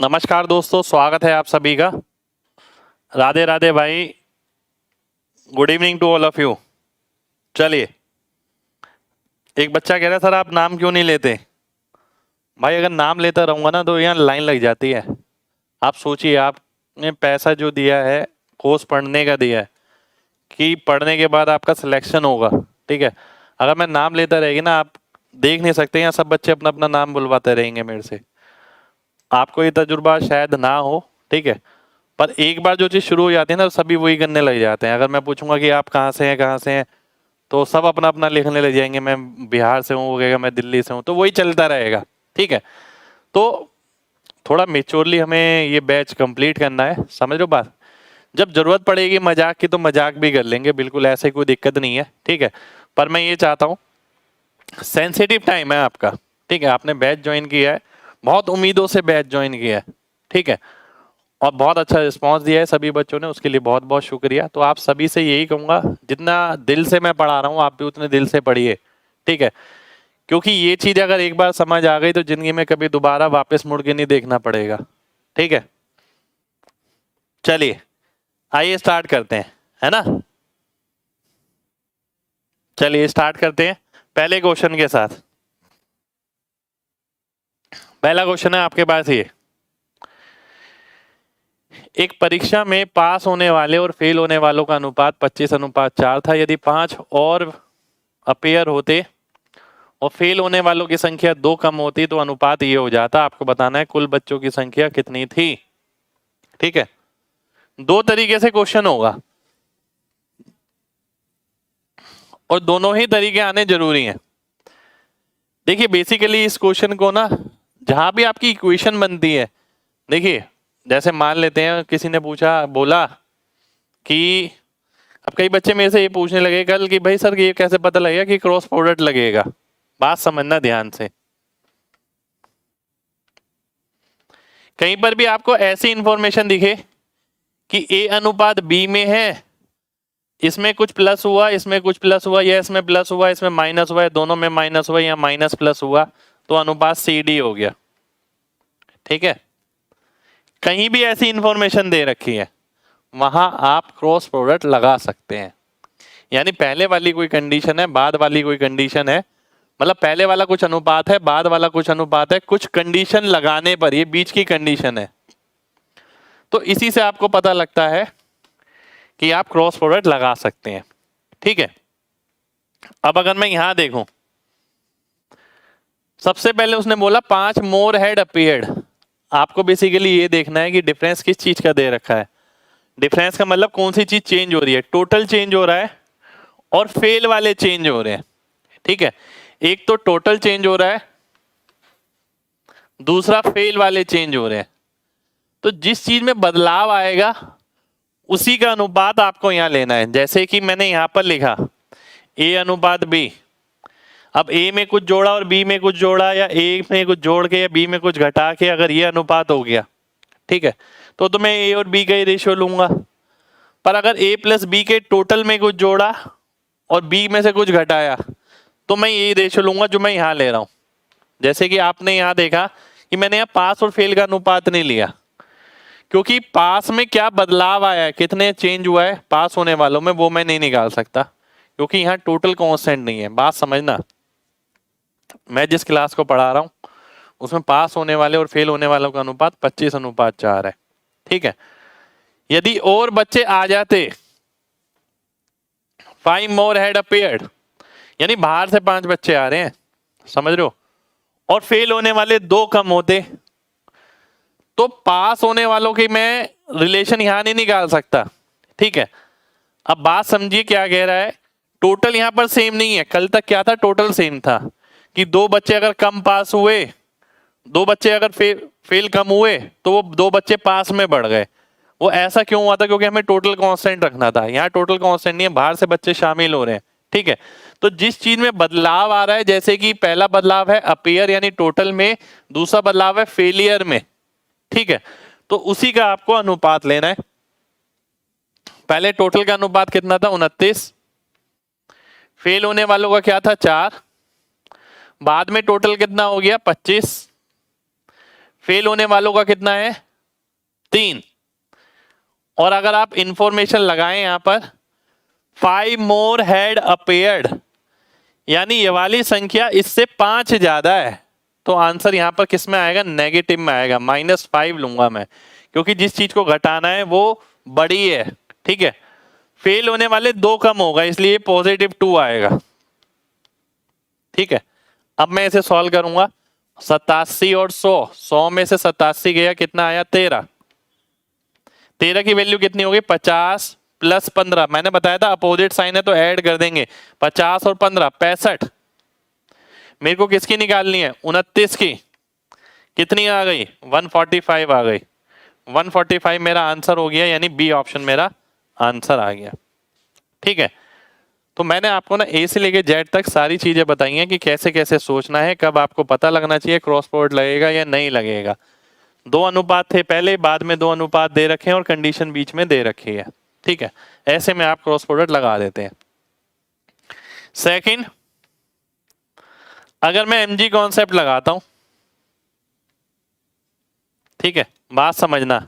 नमस्कार दोस्तों, स्वागत है आप सभी का। राधे राधे भाई। Good evening to all of you. चलिए, एक बच्चा कह रहा है सर आप नाम क्यों नहीं लेते। भाई अगर नाम लेता रहूंगा ना तो यहाँ लाइन लग जाती है। आप सोचिए, आपने पैसा जो दिया है, कोर्स पढ़ने का दिया है कि पढ़ने के बाद आपका सिलेक्शन होगा, ठीक है। अगर मैं नाम लेता रहेगी ना, आप देख नहीं सकते, यहाँ सब बच्चे अपना अपना नाम बुलवाते रहेंगे मेरे से। आपको ये तजुर्बा शायद ना हो, ठीक है, पर एक बार जो चीज़ शुरू हो जाती है ना, सभी वही करने लग जाते हैं। अगर मैं पूछूंगा कि आप कहाँ से हैं, कहाँ से हैं, तो सब अपना अपना लिखने लग जाएंगे। मैं बिहार से हूँ, वो कहेगा मैं दिल्ली से हूँ, तो वही चलता रहेगा, ठीक है। तो थोड़ा मेच्योरली हमें ये बैच कंप्लीट करना है, समझ लो बात। जब जरूरत पड़ेगी मजाक की तो मजाक भी कर लेंगे, बिल्कुल ऐसे कोई दिक्कत नहीं है, ठीक है। पर मैं ये चाहता हूँ, सेंसिटिव टाइम है आपका, ठीक है। आपने बैच ज्वाइन किया है, बहुत उम्मीदों से बैच ज्वाइन किया है, ठीक है, और बहुत अच्छा रिस्पांस दिया है सभी बच्चों ने, उसके लिए बहुत बहुत शुक्रिया। तो आप सभी से यही कहूँगा, जितना दिल से मैं पढ़ा रहा हूँ आप भी उतने दिल से पढ़िए, ठीक है। क्योंकि ये चीज़ अगर एक बार समझ आ गई तो जिंदगी में कभी दोबारा वापस मुड़ के नहीं देखना पड़ेगा, ठीक है। चलिए आइए स्टार्ट करते हैं, है ना। चलिए स्टार्ट करते हैं पहले क्वेश्चन के साथ। पहला क्वेश्चन है आपके पास ये, एक परीक्षा में पास होने वाले और फेल होने वालों का अनुपात 25:4 था। यदि 5 और अपेयर होते और फेल होने वालों की संख्या 2 कम होती तो अनुपात ये हो जाता। आपको बताना है कुल बच्चों की संख्या कितनी थी, ठीक है। दो तरीके से क्वेश्चन होगा और दोनों ही तरीके आने जरूरी हैं। देखिए बेसिकली इस क्वेश्चन को ना, जहां भी आपकी इक्वेशन बनती है, देखिए जैसे मान लेते हैं किसी ने पूछा, बोला कि अब कई बच्चे मेरे से ये पूछने लगे कल कि भाई सर ये कैसे पता लगेगा कि क्रॉस प्रोडक्ट लगेगा। बात समझना ध्यान से, कहीं पर भी आपको ऐसी इंफॉर्मेशन दिखे कि ए अनुपात बी में है, इसमें कुछ प्लस हुआ, इसमें कुछ प्लस हुआ, या इसमें प्लस हुआ, इसमें माइनस हुआ, या दोनों में माइनस हुआ, या माइनस प्लस हुआ, तो अनुपात सी डी हो गया, ठीक है। कहीं भी ऐसी इंफॉर्मेशन दे रखी है वहां आप क्रॉस प्रोडक्ट लगा सकते हैं। यानी पहले वाली कोई कंडीशन है, बाद वाली कोई कंडीशन है, मतलब पहले वाला कुछ अनुपात है, बाद वाला कुछ अनुपात है, कुछ कंडीशन लगाने पर ये बीच की कंडीशन है। तो इसी से आपको पता लगता है कि आप क्रॉस प्रोडक्ट लगा सकते हैं, ठीक है। अब अगर मैं यहां देखूं, सबसे पहले उसने बोला 5 मोर हेड अपीयर्ड। आपको बेसिकली ये देखना है कि डिफरेंस किस चीज का दे रखा है। डिफरेंस का मतलब कौन सी चीज चेंज हो रही है, टोटल चेंज हो रहा है और फेल वाले चेंज हो रहे हैं, ठीक है। एक तो टोटल चेंज हो रहा है, दूसरा फेल वाले चेंज हो रहे हैं। तो जिस चीज में बदलाव आएगा उसी का अनुपात आपको यहां लेना है। जैसे कि मैंने यहां पर लिखा ए अनुपात बी। अब ए में कुछ जोड़ा और बी में कुछ जोड़ा, या ए में कुछ जोड़ के या बी में कुछ घटा के अगर ये अनुपात हो गया, ठीक है, तो मैं ए और बी का ही रेशियो लूंगा। पर अगर ए प्लस बी के टोटल में कुछ जोड़ा और बी में से कुछ घटाया तो मैं यही रेशियो लूंगा जो मैं यहां ले रहा हूं। जैसे कि आपने यहां देखा कि मैंने यहां पास और फेल का अनुपात नहीं लिया, क्योंकि पास में क्या बदलाव आया है, कितने चेंज हुआ है पास होने वालों में, वो मैं नहीं निकाल सकता क्योंकि यहाँ टोटल कांस्टेंट नहीं है। बात समझना, मैं जिस क्लास को पढ़ा रहा हूँ उसमें पास होने वाले और फेल होने वालों का अनुपात 25:4 है, ठीक है। यदि और बच्चे आ जाते, 5 मोर हेड अपीयर्ड, यानी बाहर से 5 बच्चे आ रहे हैं, समझ रहे हो, और फेल होने वाले 2 कम होते, तो पास होने वालों की मैं रिलेशन यहां नहीं निकाल सकता, ठीक है। अब बात समझिए क्या कह रहा है, टोटल यहां पर सेम नहीं है। कल तक क्या था, टोटल सेम था कि 2 बच्चे अगर कम पास हुए, 2 बच्चे अगर फेल कम हुए तो वो 2 बच्चे पास में बढ़ गए। वो ऐसा क्यों हुआ था, क्योंकि हमें टोटल कांस्टेंट रखना था। यहाँ टोटल कांस्टेंट नहीं है, बाहर से बच्चे शामिल हो रहे हैं, ठीक है। तो जिस चीज में बदलाव आ रहा है, जैसे कि पहला बदलाव है अपीयर यानी टोटल में, दूसरा बदलाव है फेलियर में, ठीक है, तो उसी का आपको अनुपात लेना है। पहले टोटल का अनुपात कितना था, 29। फेल होने वालों का क्या था, 4। बाद में टोटल कितना हो गया, 25। फेल होने वालों का कितना है 3। और अगर आप इंफॉर्मेशन लगाएं यहां पर 5 मोर हैड अपेयर्ड, यानी ये वाली संख्या इससे 5 ज्यादा है, तो आंसर यहां पर किस में आएगा नेगेटिव में आएगा, -5 लूंगा मैं, क्योंकि जिस चीज को घटाना है वो बड़ी है। ठीक है, फेल होने वाले 2 कम होगा इसलिए +2 आएगा। ठीक है, अब मैं इसे सॉल्व करूंगा। 87 और 100 में से 87 गया, कितना आया 13। 13 की वैल्यू कितनी होगी 50 + 15, मैंने बताया था अपोजिट साइन है तो ऐड कर देंगे। 50 और 15 65। मेरे को किसकी निकालनी है 29 की, कितनी आ गई 145 आ गई। 145 मेरा आंसर हो गया, यानी बी ऑप्शन मेरा आंसर आ गया। ठीक है, तो मैंने आपको ना ए से लेके जेड तक सारी चीजें बताई हैं कि कैसे कैसे सोचना है, कब आपको पता लगना चाहिए क्रॉस प्रोडक्ट लगेगा या नहीं लगेगा। 2 अनुपात थे पहले, बाद में 2 अनुपात दे रखे हैं और कंडीशन बीच में दे रखी है। ठीक है, ऐसे में आप क्रॉस प्रोडक्ट लगा देते हैं। सेकंड, अगर मैं एमजी कॉन्सेप्ट लगाता हूं, ठीक है बात समझना,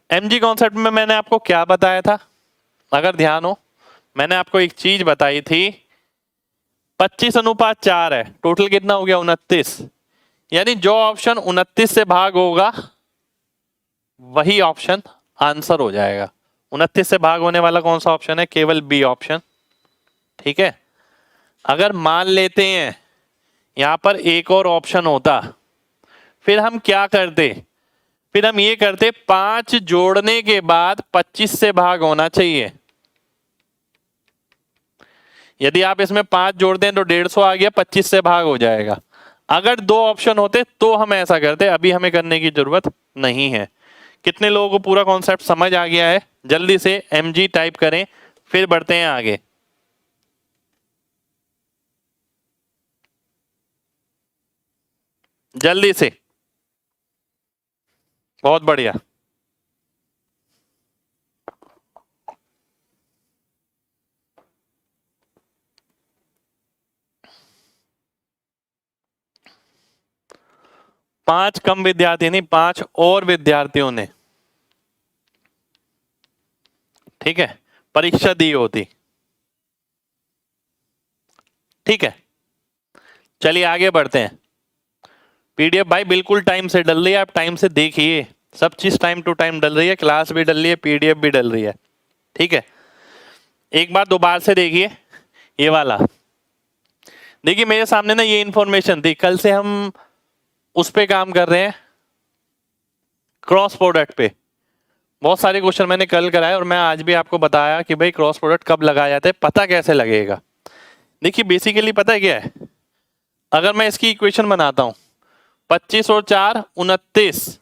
एमजी कॉन्सेप्ट में मैंने आपको क्या बताया था, अगर ध्यान हो, मैंने आपको एक चीज बताई थी 25:4 है, टोटल कितना हो गया 29, यानी जो ऑप्शन 29 से भाग होगा वही ऑप्शन आंसर हो जाएगा। 29 से भाग होने वाला कौन सा ऑप्शन है, केवल बी ऑप्शन। ठीक है, अगर मान लेते हैं यहां पर एक और ऑप्शन होता, फिर हम क्या करते, फिर हम ये करते 5 जोड़ने के बाद 25 से भाग होना चाहिए। यदि आप इसमें 5 जोड़ते हैं तो 150 आ गया, 25 से भाग हो जाएगा। अगर 2 ऑप्शन होते तो हम ऐसा करते, अभी हमें करने की जरूरत नहीं है। कितने लोगों को पूरा कॉन्सेप्ट समझ आ गया है? जल्दी से mg टाइप करें, फिर बढ़ते हैं आगे। जल्दी से, बहुत बढ़िया। पांच कम विद्यार्थी नहीं, 5 और विद्यार्थियों ने, ठीक है, परीक्षा दी होती। ठीक है, चलिए आगे बढ़ते हैं। पीडीएफ भाई बिल्कुल टाइम से डल रही है, आप टाइम से देखिए, सब चीज टाइम टू टाइम डल रही है, क्लास भी डल रही है, पीडीएफ भी डल रही है। ठीक है, एक बार दोबारा से देखिए ये वाला, देखिए मेरे सामने ना ये इंफॉर्मेशन थी, कल से हम उस पे काम कर रहे हैं, क्रॉस प्रोडक्ट पे। बहुत सारे क्वेश्चन मैंने कल कराए और मैं आज भी आपको बताया कि भाई क्रॉस प्रोडक्ट कब लगाया जाता है, पता कैसे लगेगा। देखिए बेसिकली पता है क्या है, अगर मैं इसकी इक्वेशन बनाता हूं 25 और 4 29,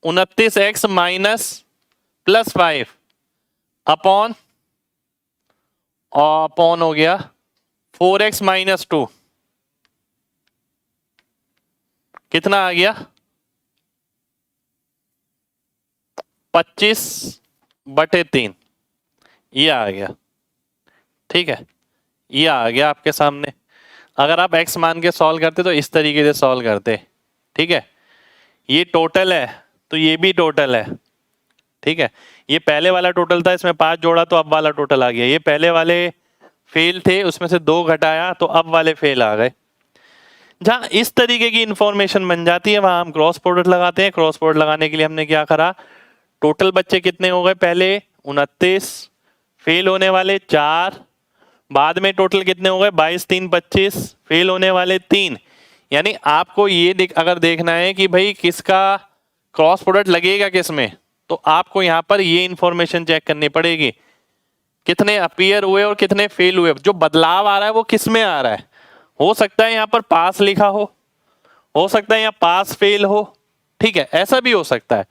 29x -+5 अपॉन हो गया 4x -2, कितना आ गया 25/3, ये आ गया। ठीक है, ये आ गया आपके सामने। अगर आप x मान के सॉल्व करते तो इस तरीके से सॉल्व करते। ठीक है, ये टोटल है तो ये भी टोटल है। ठीक है, ये पहले वाला टोटल था, इसमें 5 जोड़ा तो अब वाला टोटल आ गया। ये पहले वाले फेल थे, उसमें से 2 घटाया तो अब वाले फेल आ गए। जहां इस तरीके की इंफॉर्मेशन बन जाती है वहां हम क्रॉस प्रोडक्ट लगाते हैं। क्रॉस प्रोडक्ट लगाने के लिए हमने क्या करा, टोटल बच्चे कितने हो गए, पहले 29, फेल होने वाले 4, बाद में टोटल कितने हो गए 22 3 25, फेल होने वाले 3। यानी आपको ये अगर देखना है कि भाई किसका क्रॉस प्रोडक्ट लगेगा किस में, तो आपको यहाँ पर ये इंफॉर्मेशन चेक करनी पड़ेगी, कितने अपीयर हुए और कितने फेल हुए, जो बदलाव आ रहा है वो किस में आ रहा है। हो सकता है यहाँ पर पास लिखा हो सकता है यहाँ पास फेल हो। ठीक है, ऐसा भी हो सकता है।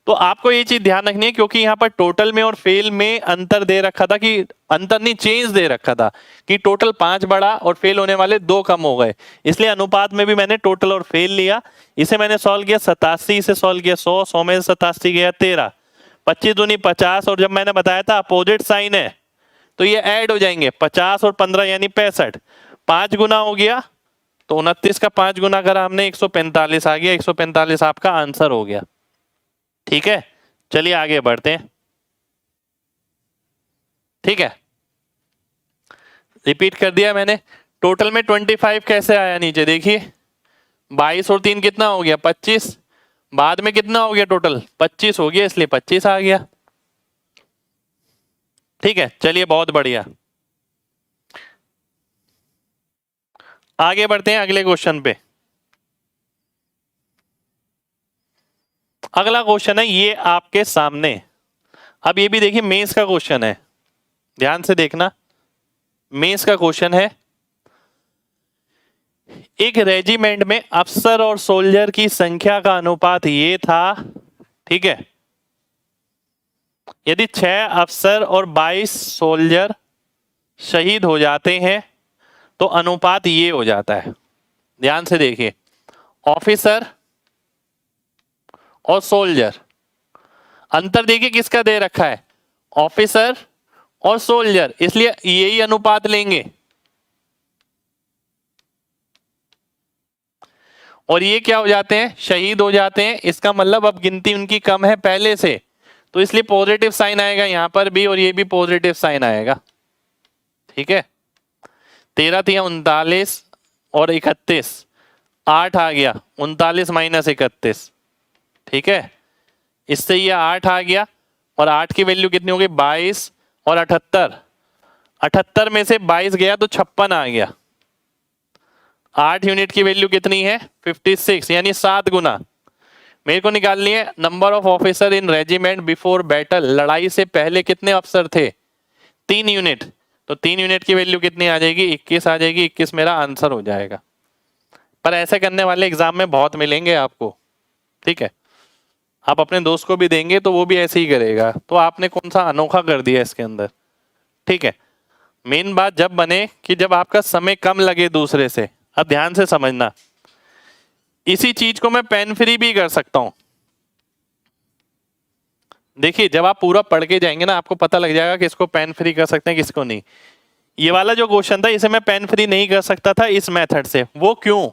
तो आपको ये चीज ध्यान रखनी है, क्योंकि यहाँ पर टोटल में और फेल में अंतर दे रखा था, कि अंतर नहीं चेंज दे रखा था कि टोटल 5 बढ़ा और फेल होने वाले 2 कम हो गए, इसलिए अनुपात में भी मैंने टोटल और फेल लिया। इसे मैंने सॉल्व किया 87 से सॉल्व किया 100, 100 में से 87 गया 13, 25 दूनी 50, और जब मैंने बताया था अपोजिट साइन है तो ये ऐड हो जाएंगे 50 और 15 यानी 65, 5 गुना हो गया तो 29 का 5 गुना करा हमने, 145 आ गया, 145 आपका आंसर हो गया। ठीक है, चलिए आगे बढ़ते हैं। ठीक है, रिपीट कर दिया मैंने। टोटल में 25 कैसे आया नीचे देखिए, 22 और 3 कितना हो गया 25, बाद में कितना हो गया टोटल 25 हो गया, इसलिए 25 आ गया। ठीक है, चलिए बहुत बढ़िया, आगे बढ़ते हैं अगले क्वेश्चन पे। अगला क्वेश्चन है ये आपके सामने। अब ये भी देखिए मेंस का क्वेश्चन है, ध्यान से देखना, मेंस का क्वेश्चन है। एक रेजिमेंट में अफसर और सोल्जर की संख्या का अनुपात ये था, ठीक है। यदि 6 अफसर और 22 सोल्जर शहीद हो जाते हैं तो अनुपात ये हो जाता है। ध्यान से देखिए, ऑफिसर और सोल्जर, अंतर देखिए किसका दे रखा है, ऑफिसर और सोल्जर, इसलिए यही अनुपात लेंगे। और ये क्या हो जाते हैं, शहीद हो जाते हैं, इसका मतलब अब गिनती उनकी कम है पहले से, तो इसलिए पॉजिटिव साइन आएगा यहां पर भी, और ये भी पॉजिटिव साइन आएगा। ठीक है, 13 थी 39 और 31, 8 आ गया, 39 माइनस 31। ठीक है, इससे ये 8 आ गया, और 8 की वैल्यू कितनी हो गई 22 और 78, 78 में से 22 गया तो 56 आ गया। 8 यूनिट की वैल्यू कितनी है 56, यानी 7 गुना। मेरे को निकालनी है number of officer in regiment before battle, लड़ाई से पहले कितने अफसर थे 3 यूनिट, तो 3 यूनिट की वैल्यू कितनी आ जाएगी 21 आ जाएगी, 21 मेरा आंसर हो जाएगा। पर ऐसे करने वाले एग्जाम में बहुत मिलेंगे आपको। ठीक है, आप अपने दोस्त को भी देंगे तो वो भी ऐसे ही करेगा, तो आपने कौन सा अनोखा कर दिया इसके अंदर। ठीक है, मेन बात जब बने कि जब आपका समय कम लगे दूसरे से। अब ध्यान से समझना, इसी चीज को मैं पेन फ्री भी कर सकता हूं। देखिए जब आप पूरा पढ़ के जाएंगे ना, आपको पता लग जाएगा कि इसको पेन फ्री कर सकते हैं किसको नहीं। ये वाला जो क्वेश्चन था इसे मैं पेन फ्री नहीं कर सकता था इस मेथड से, वो क्यों,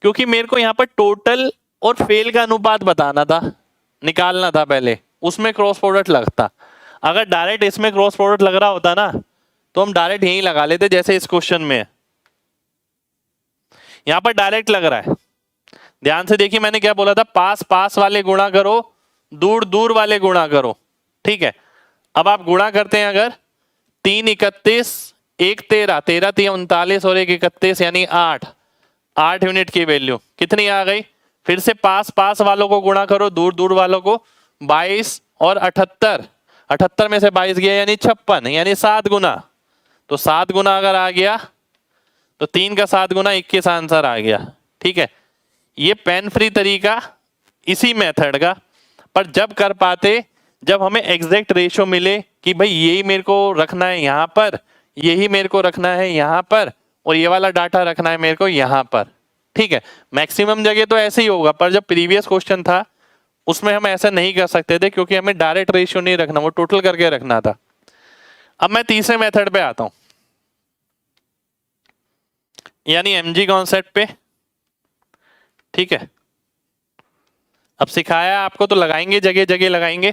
क्योंकि मेरे को यहाँ पर टोटल और फेल का अनुपात बताना था, निकालना था पहले, उसमें क्रॉस प्रोडक्ट लगता। अगर डायरेक्ट इसमें क्रॉस प्रोडक्ट लग रहा होता ना तो हम डायरेक्ट यही लगा लेते, जैसे इस क्वेश्चन में यहां पर डायरेक्ट लग रहा है। ध्यान से देखिए मैंने क्या बोला था, पास पास वाले गुणा करो, दूर दूर वाले गुणा करो। ठीक है, अब आप गुणा करते हैं अगर 3 31 1 13, 13 3 39 और 1 31 यानी 8, 8 यूनिट की वैल्यू कितनी आ गई। फिर से पास पास वालों को गुणा करो, दूर दूर वालों को, 22 और 78, 78 में से 22 गया यानी 56, यानी 7 गुना। तो 7 गुना अगर आ गया तो 3 का 7 गुना 21 आंसर आ गया। ठीक है, ये पेन फ्री तरीका इसी मेथड का, पर जब कर पाते जब हमें एग्जैक्ट रेशो मिले कि भाई यही मेरे को रखना है यहाँ पर, यही मेरे को रखना है यहाँ पर, और ये वाला डाटा रखना है मेरे को यहाँ पर। ठीक है, मैक्सिमम जगह तो ऐसे ही होगा, पर जब प्रीवियस क्वेश्चन था उसमें हम ऐसा नहीं कर सकते थे, क्योंकि हमें डायरेक्ट रेशियो नहीं रखना, वो टोटल करके रखना था। अब मैं तीसरे मेथड पे आता हूं, यानी एमजी कॉन्सेप्ट पे। ठीक है, अब सिखाया आपको तो लगाएंगे, जगह जगह लगाएंगे।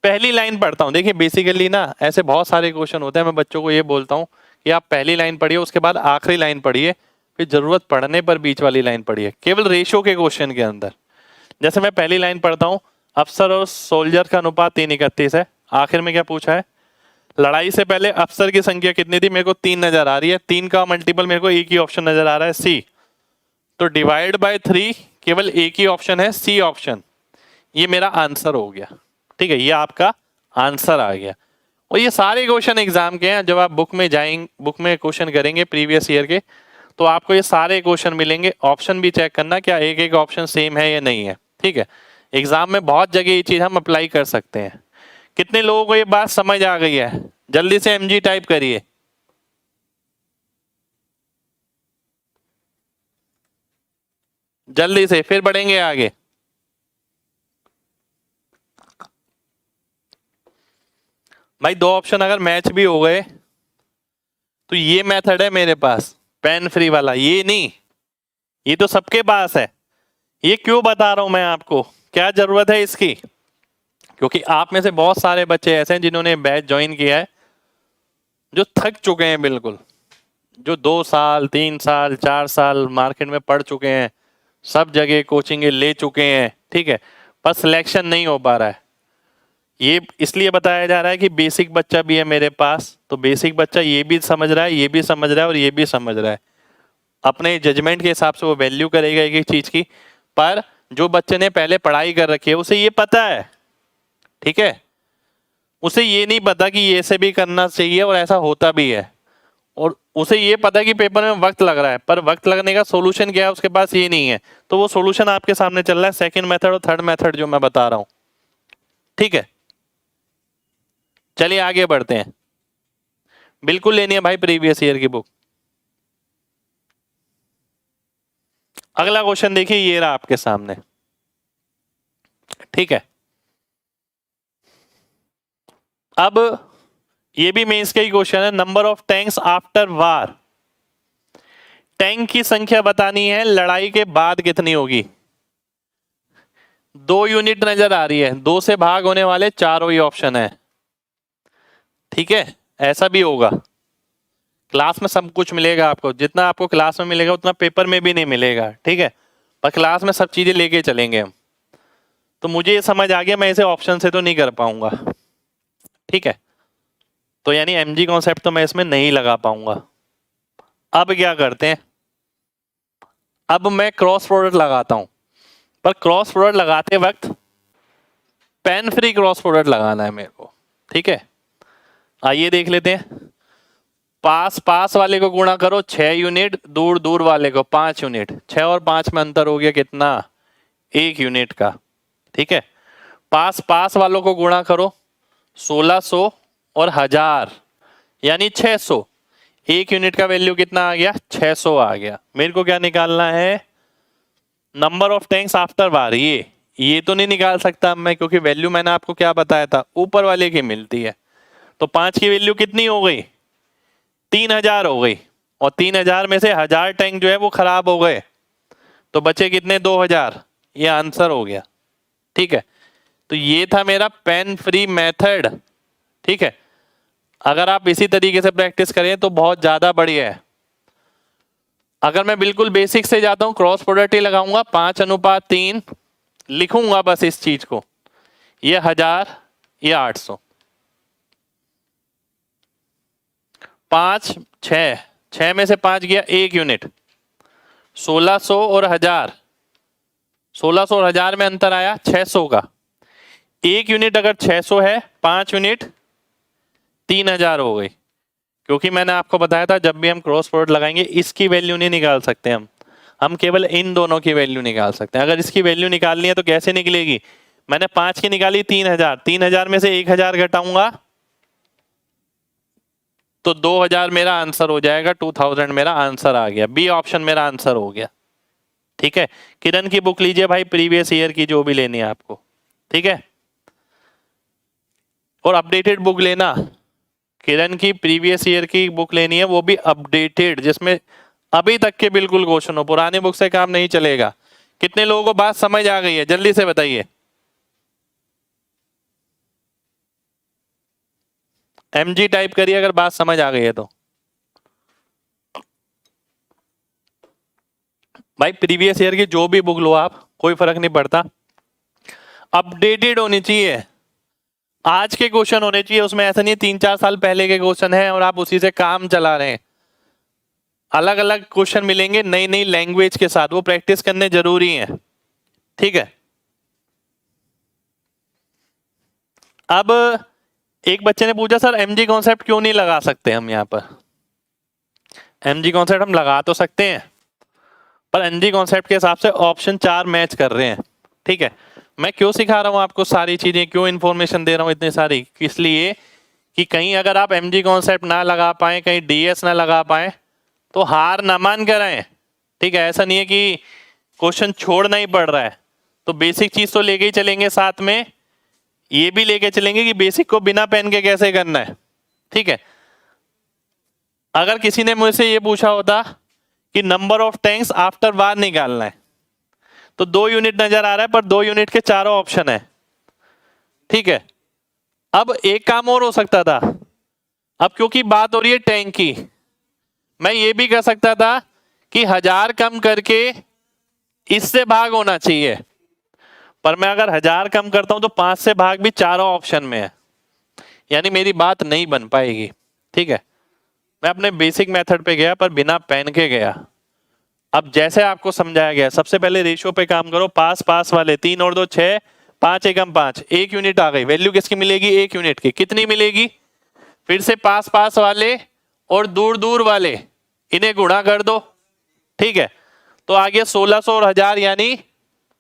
पहली लाइन पढ़ता हूं, देखिए बेसिकली ना ऐसे बहुत सारे क्वेश्चन होते हैं, मैं बच्चों को ये बोलता हूं कि आप पहली लाइन पढ़िए, उसके बाद आखिरी लाइन पढ़िए, फिर जरूरत पड़ने पर बीच वाली लाइन पढ़िए, केवल रेशो के क्वेश्चन के अंदर। जैसे मैं पहली लाइन पढ़ता हूं, अफसर और सोल्जर का अनुपात 3:31 है। आखिर में क्या पूछा है, लड़ाई से पहले अफसर की संख्या कितनी थी, मेरे को 3 नजर आ रही है, 3 का मल्टीपल मेरे को एक ही ऑप्शन नजर आ रहा है सी, तो डिवाइड बाय 3 केवल एक ही ऑप्शन है सी ऑप्शन, ये मेरा आंसर हो गया। ठीक है, ये आपका आंसर आ गया। और ये सारे क्वेश्चन एग्जाम के हैं, जब आप बुक में जाएंगे, बुक में क्वेश्चन करेंगे प्रीवियस ईयर के, तो आपको ये सारे क्वेश्चन मिलेंगे। ऑप्शन भी चेक करना क्या एक एक ऑप्शन सेम है या नहीं है। ठीक है, एग्जाम में बहुत जगह ये चीज हम अप्लाई कर सकते हैं। कितने लोगों को ये बात समझ आ गई है, जल्दी से एमजी टाइप करिए। जल्दी से, फिर बढ़ेंगे आगे। भाई 2 ऑप्शन अगर मैच भी हो गए तो ये मेथड है मेरे पास, पेन फ्री वाला, ये नहीं, ये तो सबके पास है। ये क्यों बता रहा हूं मैं आपको, क्या जरूरत है इसकी? क्योंकि आप में से बहुत सारे बच्चे ऐसे हैं जिन्होंने बैच ज्वाइन किया है, जो थक चुके हैं बिल्कुल, जो 2 साल 3 साल 4 साल मार्केट में पढ़ चुके हैं, सब जगह कोचिंग ले चुके हैं, ठीक है, पर सिलेक्शन नहीं हो पा रहा है। ये इसलिए बताया जा रहा है कि बेसिक बच्चा भी है मेरे पास, तो बेसिक बच्चा ये भी समझ रहा है, ये भी समझ रहा है और ये भी समझ रहा है। अपने जजमेंट के हिसाब से वो वैल्यू करेगा एक एक चीज की। पर जो बच्चे ने पहले पढ़ाई कर रखी है उसे ये पता है, ठीक है, उसे ये नहीं पता कि ये से भी करना चाहिए और ऐसा होता भी है, और उसे ये पता है कि पेपर में वक्त लग रहा है, पर वक्त लगने का सोल्यूशन क्या है उसके पास ये नहीं है। तो वो सोल्यूशन आपके सामने चल रहा है, सेकंड मेथड और थर्ड मेथड जो मैं बता रहा हूं, ठीक है। चलिए आगे बढ़ते हैं। बिल्कुल लेनी है भाई प्रीवियस ईयर की बुक। अगला क्वेश्चन देखिए, ये रहा आपके सामने, ठीक है। अब ये भी मेंस का ही क्वेश्चन है, number of tanks after war. Tank की संख्या बतानी है, लड़ाई के बाद कितनी होगी। 2 यूनिट नजर आ रही है, 2 से भाग होने वाले चारों ही ऑप्शन है, ठीक है। ऐसा भी होगा, क्लास में सब कुछ मिलेगा आपको, जितना आपको क्लास में मिलेगा उतना पेपर में भी नहीं मिलेगा, ठीक है, पर क्लास में सब चीजें लेके चलेंगे हम। तो मुझे ये समझ आ गया, मैं इसे ऑप्शन से तो नहीं कर पाऊंगा, ठीक है, तो यानी एमजी कॉन्सेप्ट तो मैं इसमें नहीं लगा पाऊंगा। अब क्या करते हैं, अब मैं क्रॉस प्रोडक्ट लगाता हूं, पर क्रॉस प्रोडक्ट लगाते वक्त पेन फ्री क्रॉस प्रोडक्ट लगाना है मेरे को, ठीक है। आइए देख लेते हैं। पास पास वाले को गुणा करो 6 यूनिट, दूर दूर वाले को 5 यूनिट, 6 और 5 में अंतर हो गया कितना, 1 यूनिट का, ठीक है। पास पास वालों को गुणा करो 1600 और 1000 यानी 600, 1 यूनिट का वैल्यू कितना आ गया, 600 आ गया। मेरे को क्या निकालना है, नंबर ऑफ टैंक्स आफ्टर वार। ये तो नहीं निकाल सकता मैं, क्योंकि वैल्यू मैंने आपको क्या बताया था, ऊपर वाले की मिलती है। तो 5 की वैल्यू कितनी हो गई, 3000 हो गई, और 3000 में से 1000 टैंक जो है वो खराब हो गए, तो बचे कितने, 2000। ये आंसर हो गया, ठीक है। तो ये था मेरा पेन फ्री मेथड, ठीक है। अगर आप इसी तरीके से प्रैक्टिस करें तो बहुत ज्यादा बढ़िया है। अगर मैं बिल्कुल बेसिक से जाता हूं, क्रॉस प्रोडक्ट ही लगाऊंगा, 5:3 लिखूंगा बस इस चीज को, ये 1000 ये 800, 5 6 में से 5 गया 1 यूनिट, 1600 और 1000, 1600 और 1000 में अंतर आया 600 का। 1 यूनिट अगर 600 है, 5 यूनिट 3000 हो गई। क्योंकि मैंने आपको बताया था जब भी हम क्रॉस प्रोडक्ट लगाएंगे इसकी वैल्यू नहीं निकाल सकते हम केवल इन दोनों की वैल्यू निकाल सकते हैं। अगर इसकी वैल्यू निकालनी है तो कैसे निकलेगी, मैंने 5 की निकाली 3000, 3000 में से 1000 घटाऊंगा तो 2000 मेरा आंसर हो जाएगा, 2000 मेरा आंसर आ गया, बी ऑप्शन मेरा आंसर हो गया, ठीक है। किरण की बुक लीजिए भाई, प्रीवियस ईयर की जो भी लेनी है आपको, ठीक है, और अपडेटेड बुक लेना। किरण की प्रीवियस ईयर की बुक लेनी है, वो भी अपडेटेड, जिसमें अभी तक के बिल्कुल क्वेश्चन हो, पुराने बुक से काम नहीं चलेगा। कितने लोगों को बात समझ आ गई है, जल्दी से बताइए। एमजी टाइप करिए अगर बात समझ आ गई है तो। भाई प्रीवियस ईयर की जो भी बुक लो आप, कोई फर्क नहीं पड़ता, अपडेटेड होनी चाहिए, आज के क्वेश्चन होने चाहिए। उसमें ऐसा नहीं 3-4 साल पहले के क्वेश्चन है और आप उसी से काम चला रहे हैं। अलग अलग क्वेश्चन मिलेंगे नई नई लैंग्वेज के साथ, वो प्रैक्टिस करने जरूरी है, ठीक है। अब एक बच्चे ने पूछा सर एमजी कॉन्सेप्ट क्यों नहीं लगा सकते हम यहाँ पर। एमजी कॉन्सेप्ट हम लगा तो सकते हैं, पर एमजी कॉन्सेप्ट के हिसाब से ऑप्शन 4 मैच कर रहे हैं, ठीक है। मैं क्यों सिखा रहा हूं आपको सारी चीजें, क्यों इन्फॉर्मेशन दे रहा हूं इतनी सारी, इसलिए कि कहीं अगर आप एमजी कॉन्सेप्ट ना लगा पाए, कहीं डीएस ना लगा पाए तो हार ना मान कर आए, ठीक है। ऐसा नहीं है कि क्वेश्चन छोड़ना ही पड़ रहा है, तो बेसिक चीज तो लेके ही चलेंगे, साथ में ये भी लेके चलेंगे कि बेसिक को बिना पेन के कैसे करना है, ठीक है। अगर किसी ने मुझसे ये पूछा होता कि नंबर ऑफ टैंक्स आफ्टर बार निकालना है। तो 2 यूनिट नजर आ रहा है, पर 2 यूनिट के चारों ऑप्शन है। ठीक है, अब एक काम और हो सकता था। अब क्योंकि बात हो रही है टैंक की, मैं ये भी कर सकता था कि 1000 कम करके इससे भाग होना चाहिए, पर मैं अगर 1000 कम करता हूं तो 5 से भाग भी चारों ऑप्शन में है, यानी मेरी बात नहीं बन पाएगी। ठीक है, मैं अपने बेसिक मेथड पे गया, पर बिना पेन के गया। अब जैसे आपको समझाया गया, सबसे पहले रेशियो पे काम करो। पास पास वाले 3 और 2 6, 5 एकम 5, 1 यूनिट आ गई। वैल्यू किसकी मिलेगी? 1 यूनिट की। कितनी मिलेगी? फिर से पास पास वाले और दूर दूर वाले, इन्हें गुणा कर दो। ठीक है, तो आ गया 1600 और 1000 यानी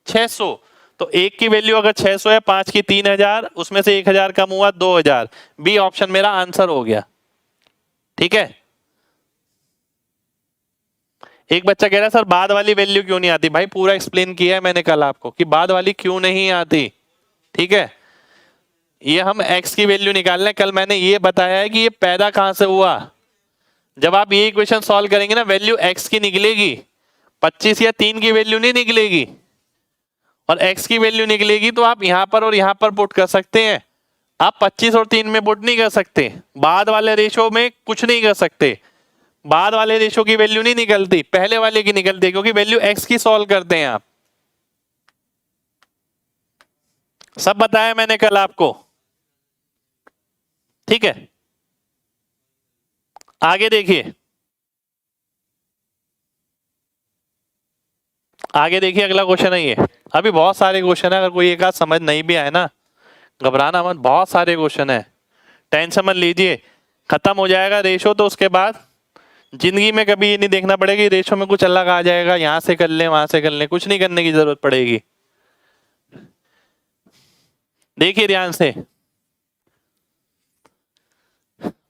600। तो एक की वैल्यू अगर 600 है, 5 की 3000, उसमें से 1000 कम हुआ 2000। बी ऑप्शन मेरा आंसर हो गया। ठीक है, एक बच्चा कह रहा है सर बाद वाली वैल्यू क्यों नहीं आती? भाई पूरा एक्सप्लेन किया है मैंने कल आपको कि बाद वाली क्यों नहीं आती। ठीक है, ये हम x की वैल्यू निकालना है। कल मैंने ये बताया है कि ये पैदा कहां से हुआ। जब आप ये इक्वेशन सॉल्व करेंगे ना, वैल्यू x की निकलेगी, 25 या 3 की वैल्यू नहीं निकलेगी। और x की वैल्यू निकलेगी तो आप यहां पर और यहां पर पुट कर सकते हैं। आप 25 और 3 में पुट नहीं कर सकते, बाद वाले रेशो में कुछ नहीं कर सकते। बाद वाले रेशो की वैल्यू नहीं निकलती, पहले वाले की निकलती है, क्योंकि वैल्यू x की सॉल्व करते हैं आप। सब बताया मैंने कल आपको। ठीक है, आगे देखिए, आगे देखिए, अगला क्वेश्चन है ये। अभी बहुत सारे क्वेश्चन है, अगर कोई एक आध समझ नहीं भी आए ना, घबराना मत, बहुत सारे क्वेश्चन है, टेंशन मत लीजिए। खत्म हो जाएगा रेशो तो उसके बाद जिंदगी में कभी ये नहीं देखना पड़ेगा कि रेशो में कुछ अलग आ जाएगा, यहां से कर ले वहां से कर ले, कुछ नहीं करने की जरूरत पड़ेगी। देखिए ध्यान से,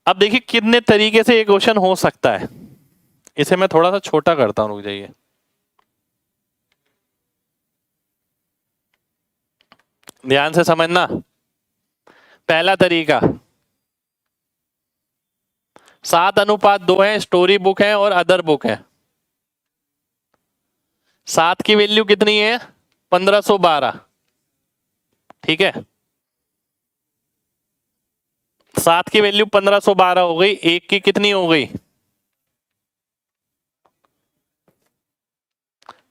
अब देखिए कितने तरीके से ये क्वेश्चन हो सकता है। इसे मैं थोड़ा सा छोटा करता हूं, रुक जाइए। ध्यान से समझना। पहला तरीका 7:2 है, स्टोरी बुक है और अदर बुक है। 7 की वैल्यू कितनी है? 1512। ठीक है, 7 की वैल्यू 1512 हो गई। 1 की कितनी हो गई?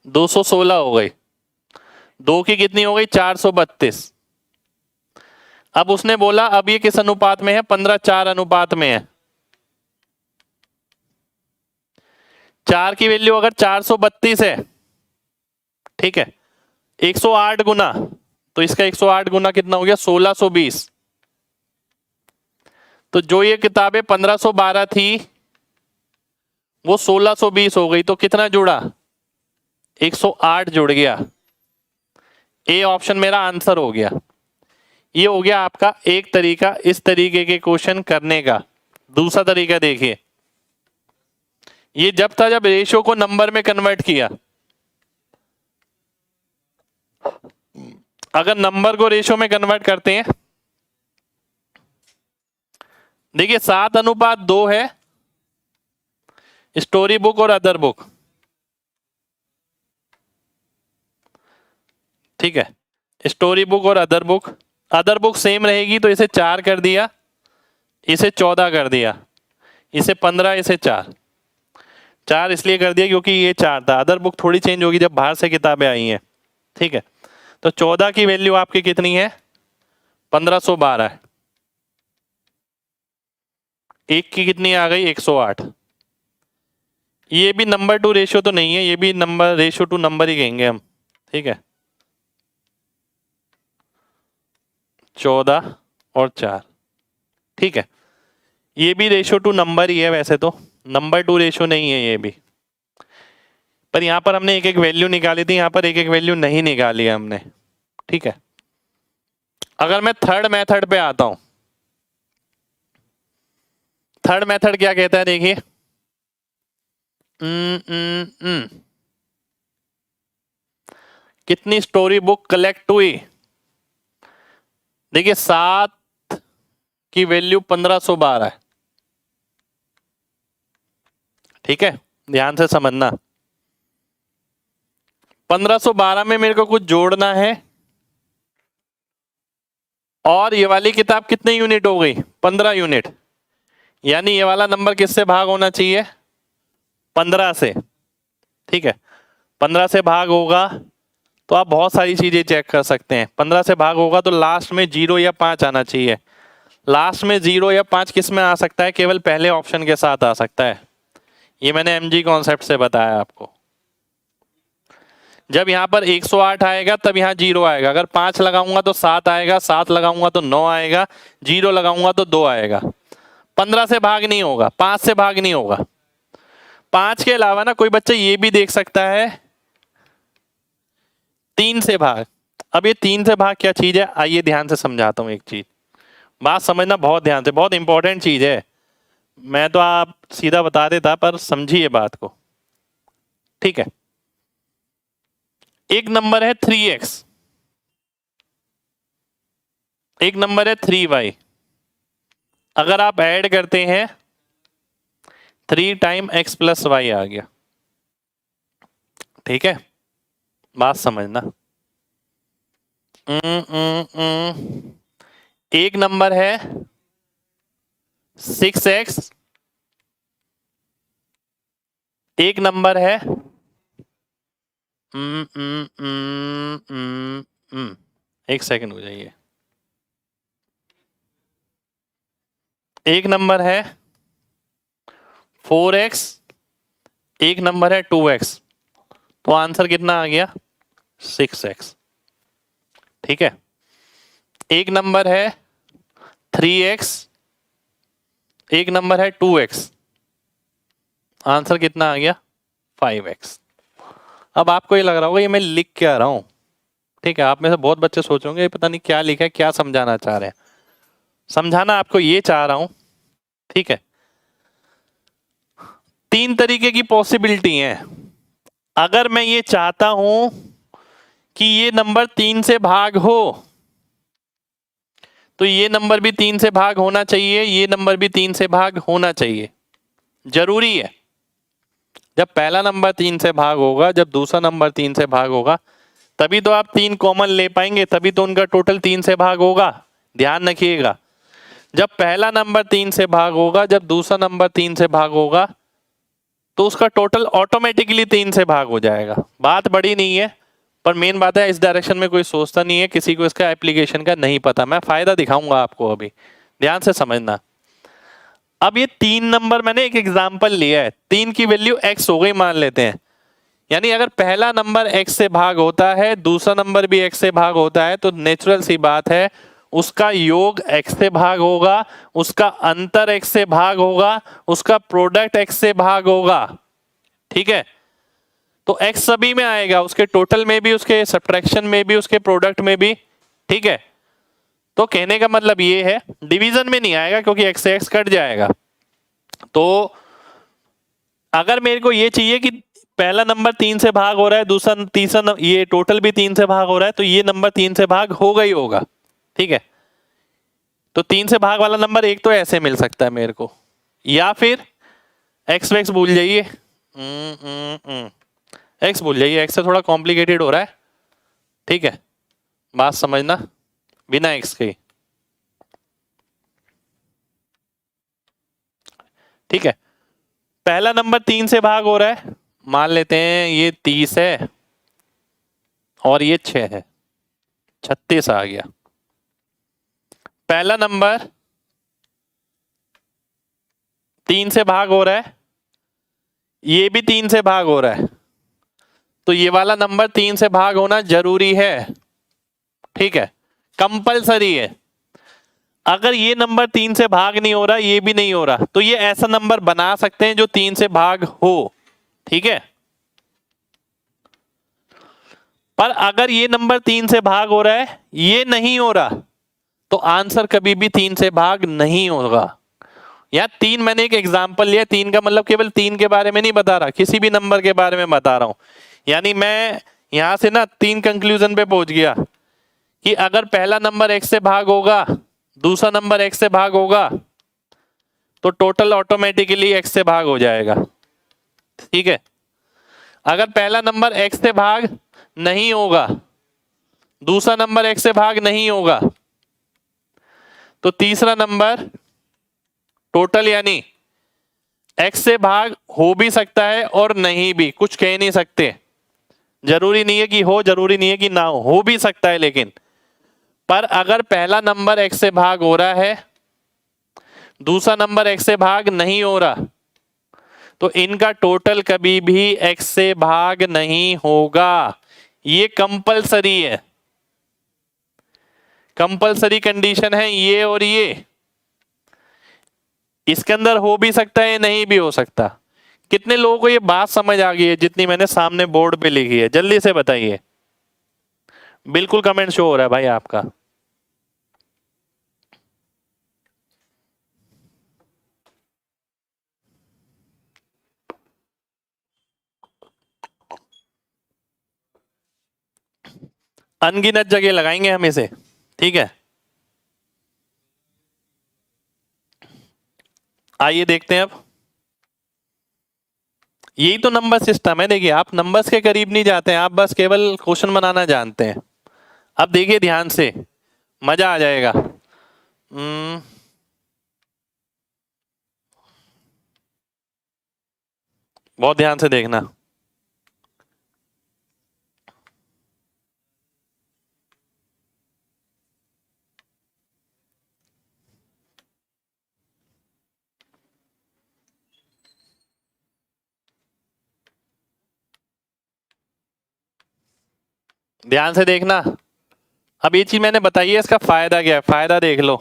216 हो गई। 2 की कितनी हो गई? 432। अब उसने बोला अब ये किस अनुपात में है? 15:4 अनुपात में है। 4 की वैल्यू अगर 432 है, ठीक है, 108 गुना, तो इसका 108 गुना कितना हो गया? 1620। तो जो ये किताबें 1512 थी वो 1620 हो गई, तो कितना जुड़ा? 108 जुड़ गया। ए ऑप्शन मेरा आंसर हो गया। ये हो गया आपका एक तरीका इस तरीके के क्वेश्चन करने का। दूसरा तरीका देखिए, ये जब था जब रेशियो को नंबर में कन्वर्ट किया। अगर नंबर को रेशियो में कन्वर्ट करते हैं, देखिए 7:2 है स्टोरी बुक और अदर बुक। ठीक है, स्टोरी बुक और other book. Other book same रहेगी तो इसे 4 कर दिया, इसे 14 कर दिया, इसे 15, इसे 4। 4 इसलिए कर दिया क्योंकि ये 4 था। अदर बुक थोड़ी चेंज होगी जब बाहर से किताबें आई हैं। ठीक है, तो 14 की वैल्यू आपकी कितनी है? 1512 है। 1 की कितनी आ गई? 108। ये भी नंबर टू रेशियो तो नहीं है, ये भी नंबर रेशियो टू नंबर ही कहेंगे हम। ठीक है, 14 और 4। ठीक है, ये भी रेशियो टू नंबर ही है, वैसे तो नंबर टू रेशियो नहीं है ये भी, पर यहां पर हमने एक एक वैल्यू निकाली थी, यहां पर एक एक वैल्यू नहीं निकाली है हमने। ठीक है, अगर मैं थर्ड मेथड पे आता हूं, थर्ड मेथड क्या कहता है देखिए। कितनी स्टोरी बुक कलेक्ट हुई? देखिए 7 की वैल्यू 1512 है। ठीक है, ध्यान से समझना। 1512 में मेरे को कुछ जोड़ना है और ये वाली किताब कितने यूनिट हो गई? 15 यूनिट। यानी ये वाला नंबर किससे भाग होना चाहिए? 15 से। ठीक है, 15 से भाग होगा तो आप बहुत सारी चीजें चेक कर सकते हैं। 15 से भाग होगा तो लास्ट में 0 या 5 आना चाहिए। लास्ट में 0 या 5 किस में आ सकता है? केवल पहले ऑप्शन के साथ आ सकता है। ये मैंने एमजी कॉन्सेप्ट से बताया आपको। जब यहाँ पर 108 आएगा तब यहाँ 0 आएगा। अगर 5 लगाऊंगा तो 7 आएगा, 7 लगाऊंगा तो 9 आएगा, 0 लगाऊंगा तो 2 आएगा। 15 से भाग नहीं होगा, 5 से भाग नहीं होगा। 5 के अलावा ना कोई बच्चा ये भी देख सकता है 3 से भाग। अब ये 3 से भाग क्या चीज है? आइए ध्यान से समझाता हूं एक चीज, बात समझना बहुत ध्यान से, बहुत इंपॉर्टेंट चीज है। मैं तो आप सीधा बता देता पर समझिए बात को। ठीक है, एक नंबर है 3x, एक नंबर है 3y। अगर आप ऐड करते हैं 3 टाइम x प्लस वाई आ गया। ठीक है, बात समझना। एक नंबर है 6x, एक नंबर है एक सेकंड हो जाइए, एक नंबर है 4x, एक नंबर है 2x। तो आंसर कितना आ गया? 6x। ठीक है, एक नंबर है 3x, एक नंबर है 2x। आंसर कितना आ गया? 5x। अब आपको ये लग रहा होगा ये मैं लिख क्या रहा हूं। ठीक है, आप में से बहुत बच्चे सोचोगे पता नहीं क्या लिखा है, क्या समझाना चाह रहे हैं। समझाना आपको ये चाह रहा हूं, ठीक है, 3 तरीके की पॉसिबिलिटी है। अगर मैं ये चाहता हूं कि ये नंबर 3 से भाग हो तो ये नंबर भी 3 से भाग होना चाहिए, ये नंबर भी 3 से भाग होना चाहिए, जरूरी है। जब पहला नंबर 3 से भाग होगा, जब दूसरा नंबर 3 से भाग होगा, तभी तो आप 3 कॉमन ले पाएंगे, तभी तो उनका टोटल 3 से भाग होगा। ध्यान रखिएगा, जब पहला नंबर 3 से भाग होगा, जब दूसरा नंबर 3 से भाग होगा, तो उसका टोटल ऑटोमेटिकली 3 से भाग हो जाएगा। बात बड़ी नहीं है, पर मेन बात है इस डायरेक्शन में कोई सोचता नहीं है, किसी को इसका एप्लीकेशन का नहीं पता। मैं फायदा दिखाऊंगा आपको अभी, ध्यान से समझना। अब ये 3 नंबर मैंने एक एग्जांपल लिया है, 3 की वैल्यू x हो गई मान लेते हैं। यानी अगर पहला नंबर x से भाग होता है, दूसरा नंबर भी x से भाग होता है, तो नेचुरल सी बात है उसका योग x से भाग होगा, उसका अंतर x से भाग होगा, उसका प्रोडक्ट x से भाग होगा। ठीक है, तो x सभी में आएगा, उसके टोटल में भी, उसके सब्ट्रैक्शन में भी, उसके प्रोडक्ट में भी। ठीक है, तो कहने का मतलब ये है डिवीजन में नहीं आएगा क्योंकि x से x कट जाएगा। तो अगर मेरे को ये चाहिए कि पहला नंबर 3 से भाग हो रहा है, दूसरा तीसरा ये टोटल भी 3 से भाग हो रहा है, तो ये नंबर 3 से भाग होगा ही होगा। ठीक है, तो 3 से भाग वाला नंबर एक तो ऐसे मिल सकता है मेरे को, या फिर एक्स वैक्स भूल जाइए, एक्स भूल जाइए, एक्स से थोड़ा कॉम्प्लिकेटेड हो रहा है। ठीक है, बात समझना, बिना एक्स के। ठीक है, पहला नंबर 3 से भाग हो रहा है, मान लेते हैं ये 30 है और ये 6 है, 36 आ गया। पहला नंबर 3 से भाग हो रहा है, ये भी 3 से भाग हो रहा है, तो ये वाला नंबर 3 से भाग होना जरूरी है। ठीक है, कंपलसरी है। अगर ये नंबर 3 से भाग नहीं हो रहा, ये भी नहीं हो रहा, तो ये ऐसा नंबर बना सकते हैं जो 3 से भाग हो। ठीक है, पर अगर ये नंबर 3 से भाग हो रहा है, ये नहीं हो रहा, तो आंसर कभी भी 3 से भाग नहीं होगा। या 3 मैंने एक एग्जांपल लिया, 3 का मतलब केवल 3 के बारे में नहीं बता रहा, किसी भी नंबर के बारे में बता रहा हूं। यानी मैं यहां से ना 3 कंक्लूजन पे पहुंच गया कि अगर पहला नंबर x से भाग होगा, दूसरा नंबर x से भाग होगा, तो टोटल ऑटोमेटिकली x से भाग हो जाएगा। ठीक है। अगर पहला नंबर x से भाग नहीं होगा, दूसरा नंबर x से भाग नहीं होगा, तो तीसरा नंबर टोटल यानी x से भाग हो भी सकता है और नहीं भी, कुछ कह नहीं सकते। जरूरी नहीं है कि हो, जरूरी नहीं है कि ना हो भी सकता है। लेकिन पर अगर पहला नंबर x से भाग हो रहा है, दूसरा नंबर x से भाग नहीं हो रहा, तो इनका टोटल कभी भी x से भाग नहीं होगा। ये कंपलसरी है, कंपलसरी कंडीशन है ये। और ये इसके अंदर हो भी सकता है, नहीं भी हो सकता। कितने लोगों को ये बात समझ आ गई है जितनी मैंने सामने बोर्ड पे लिखी है? जल्दी से बताइए। बिल्कुल कमेंट शो हो रहा है भाई आपका। अनगिनत जगह लगाएंगे हम इसे, ठीक है। आइए देखते हैं अब। यही तो नंबर सिस्टम है। देखिए, आप नंबर्स के करीब नहीं जाते हैं, आप बस केवल क्वेश्चन बनाना जानते हैं। अब देखिए ध्यान से, मजा आ जाएगा। बहुत ध्यान से देखना। ध्यान से देखना। अब ये चीज मैंने बताई है, इसका फायदा क्या है? फायदा देख लो।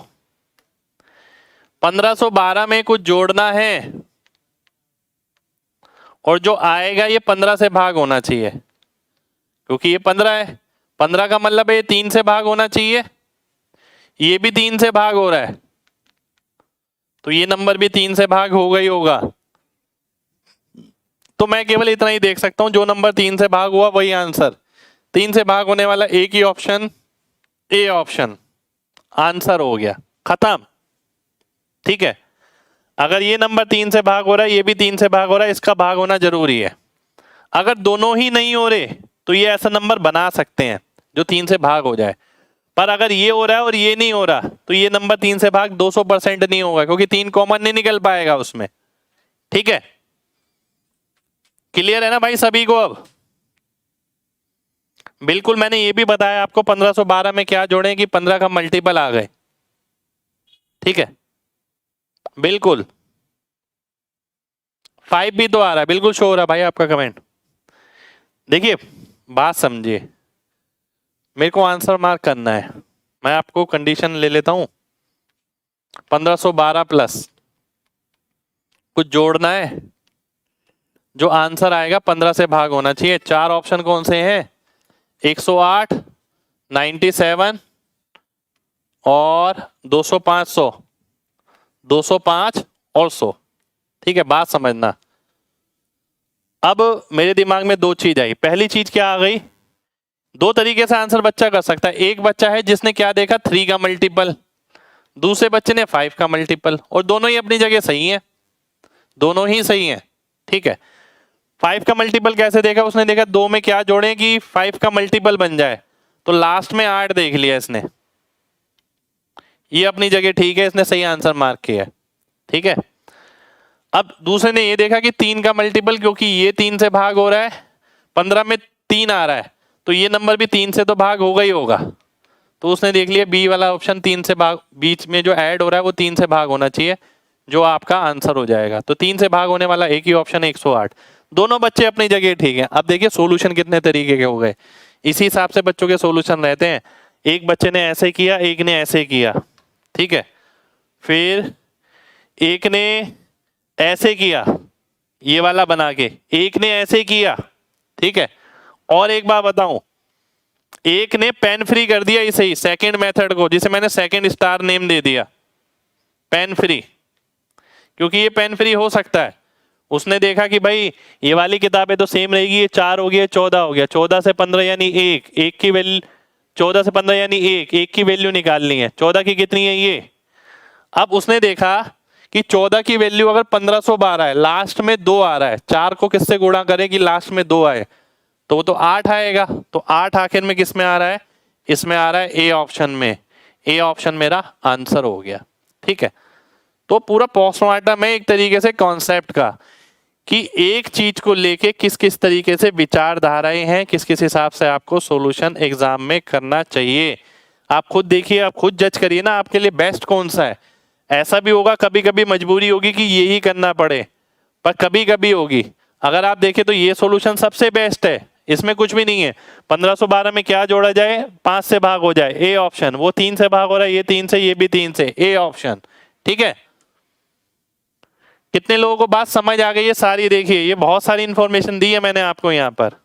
1512 में कुछ जोड़ना है और जो आएगा ये 15 से भाग होना चाहिए, क्योंकि ये 15 है। 15 का मतलब ये 3 से भाग होना चाहिए, ये भी 3 से भाग हो रहा है, तो ये नंबर भी 3 से भाग होगा ही होगा। तो मैं केवल इतना ही देख सकता हूं, जो नंबर 3 से भाग हुआ वही आंसर। 3 से भाग होने वाला एक ही ऑप्शन, ए ऑप्शन, आंसर हो गया, खत्म। ठीक है। अगर ये नंबर 3 से भाग हो रहा है, ये भी 3 से भाग हो रहा है, इसका भाग होना जरूरी है। अगर दोनों ही नहीं हो रहे तो ये ऐसा नंबर बना सकते हैं जो 3 से भाग हो जाए। पर अगर ये हो रहा है और ये नहीं हो रहा, तो ये नंबर 3 से भाग 200% नहीं होगा, क्योंकि 3 कॉमन नहीं निकल पाएगा उसमें। ठीक है, क्लियर है ना भाई सभी को? अब बिल्कुल, मैंने ये भी बताया आपको 1512 में क्या जोड़े कि 15 का मल्टीपल आ गए। ठीक है, बिल्कुल 5 भी तो आ रहा है, बिल्कुल शो हो रहा है भाई आपका कमेंट। देखिए, बात समझिए, मेरे को आंसर मार्क करना है। मैं आपको कंडीशन ले लेता हूं। 1512 प्लस कुछ जोड़ना है, जो आंसर आएगा 15 से भाग होना चाहिए। 4 ऑप्शन कौन से हैं? 108, 97 और 200, 500, 205 और 100। ठीक है, बात समझना। अब मेरे दिमाग में दो चीज आई। पहली चीज क्या आ गई? दो तरीके से आंसर बच्चा कर सकता है। एक बच्चा है जिसने क्या देखा, 3 का मल्टीपल, दूसरे बच्चे ने 5 का मल्टीपल, और दोनों ही अपनी जगह सही है, दोनों ही सही है। ठीक है, 5 का मल्टीपल कैसे देखा? उसने देखा 2 में क्या जोड़े कि 5 का मल्टीपल बन जाए, तो लास्ट में 8 देख लिया इसने। ये अपनी जगह ठीक है, इसने सही आंसर मार्क किया। ठीक है, अब दूसरे ने ये देखा कि 3 का मल्टीपल, क्योंकि ये 3 से भाग हो रहा है, 15 में 3 आ रहा है, तो ये नंबर भी 3 से तो भाग होगा ही होगा। तो उसने देख लिया बी वाला ऑप्शन, 3 से भाग, बीच में जो ऐड हो रहा है वो 3 से भाग होना चाहिए, जो आपका आंसर हो जाएगा। तो 3 से भाग होने वाला एक ही ऑप्शन है, 108। दोनों बच्चे अपनी जगह ठीक है। अब देखिए सोल्यूशन कितने तरीके के हो गए। इसी हिसाब से बच्चों के सोल्यूशन रहते हैं। एक बच्चे ने ऐसे किया, एक ने ऐसे किया। ठीक है, फिर एक ने ऐसे किया, ये वाला बना के, एक ने ऐसे किया। ठीक है, और एक बात बताऊं, एक ने पेन फ्री कर दिया इसे ही, सेकंड मेथड को, जिसे मैंने सेकंड स्टार नेम दे दिया, पेन फ्री, क्योंकि ये पेन फ्री हो सकता है। उसने देखा कि भाई ये वाली किताबें तो सेम रहेगी, ये 4 हो गया, 14 हो गया, 14 से 15 यानी एक की वैल्यू, 14 से 15 यानी एक की वैल्यू निकालनी है। 14 की कितनी है ये? अब उसने देखा कि 14 की वैल्यू अगर 1512 है, लास्ट में 2 आ रहा है, 4 को किससे गुणा करें कि लास्ट में 2 आए, तो वो तो 8 आएगा। तो 8 आखिर में किस में आ रहा है, इसमें आ रहा है ए ऑप्शन में। ए ऑप्शन मेरा आंसर हो गया। ठीक है, तो पूरा पोस्टमार्टम है एक तरीके से कॉन्सेप्ट का, कि एक चीज को लेके किस किस तरीके से विचारधाराएं हैं, किस किस हिसाब से आपको सॉल्यूशन एग्जाम में करना चाहिए। आप खुद देखिए, आप खुद जज करिए ना आपके लिए बेस्ट कौन सा है। ऐसा भी होगा कभी कभी मजबूरी होगी कि ये ही करना पड़े, पर कभी कभी होगी। अगर आप देखें तो ये सॉल्यूशन सबसे बेस्ट है, इसमें कुछ भी नहीं है। 1512 में क्या जोड़ा जाए, 5 से भाग हो जाए, ए ऑप्शन। वो 3 से भाग हो रहा है, ये 3 से, ये भी 3 से, ए ऑप्शन। ठीक है, कितने लोगों को बात समझ आ गई है सारी? देखिए ये बहुत सारी इंफॉर्मेशन दी है मैंने आपको यहाँ पर,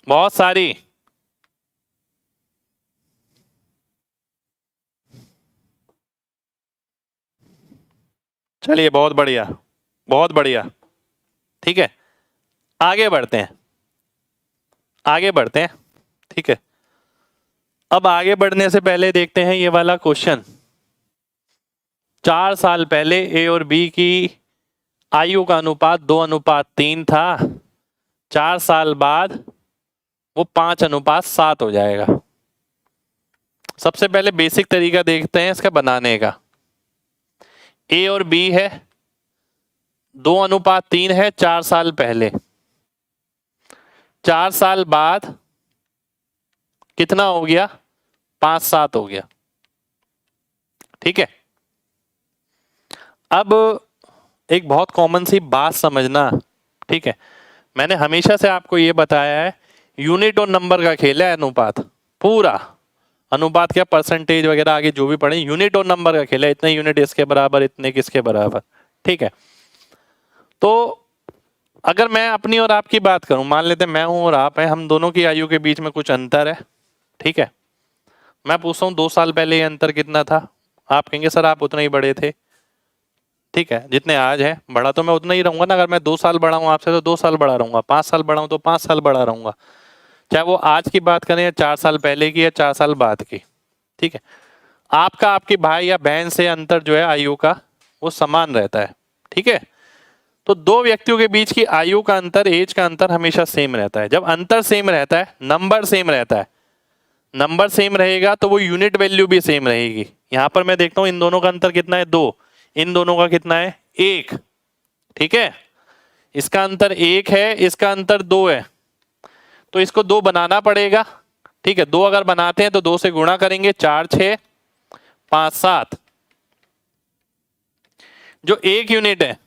बहुत सारी। चलिए बहुत बढ़िया, बहुत बढ़िया। ठीक है, आगे बढ़ते हैं, आगे बढ़ते हैं। ठीक है, अब आगे बढ़ने से पहले देखते हैं ये वाला क्वेश्चन। 4 साल पहले ए और बी की आयु का अनुपात 2:3 था, 4 साल बाद वो 5:7 हो जाएगा। सबसे पहले बेसिक तरीका देखते हैं इसका बनाने का। ए और बी है, 2:3 है 4 साल पहले, 4 साल बाद कितना हो गया, 5:7 हो गया। ठीक है, अब एक बहुत कॉमन सी बात समझना। ठीक है, मैंने हमेशा से आपको ये बताया है, यूनिट और नंबर का खेल है अनुपात। पूरा अनुपात क्या, परसेंटेज वगैरह आगे जो भी पढ़े, यूनिट और नंबर का खेल है। इतने यूनिट इसके बराबर, इतने किसके बराबर। ठीक है, तो अगर मैं अपनी और आपकी बात करूं, मान लेते हैं मैं हूं और आप हैं, हम दोनों की आयु के बीच में कुछ अंतर है। ठीक है, मैं पूछता हूं 2 साल पहले ये अंतर कितना था, आप कहेंगे सर आप उतने ही बड़े थे। ठीक है, जितने आज हैं, बड़ा तो मैं उतना ही रहूंगा ना। अगर मैं 2 साल बड़ा हूं आपसे तो 2 साल बड़ा रहूंगा, 5 साल बड़ा हूं तो 5 साल बड़ा रहूंगा, चाहे वो आज की बात करें या 4 साल पहले की या 4 साल बाद की। ठीक है, आपका आपके भाई या बहन से अंतर जो है आयु का, वो समान रहता है। ठीक है, तो दो व्यक्तियों के बीच की आयु का अंतर, एज का अंतर हमेशा सेम रहता है। जब अंतर सेम रहता है, नंबर सेम रहता है, नंबर सेम रहेगा तो वो यूनिट वैल्यू भी सेम रहेगी। यहां पर मैं देखता हूं इन दोनों का अंतर कितना है, 2, इन दोनों का कितना है, 1। ठीक है, इसका अंतर 1 है, इसका अंतर 2 है, तो इसको 2 बनाना पड़ेगा। ठीक है, 2 अगर बनाते हैं तो 2 से गुणा करेंगे, 4 6 5 7। जो 1 यूनिट है,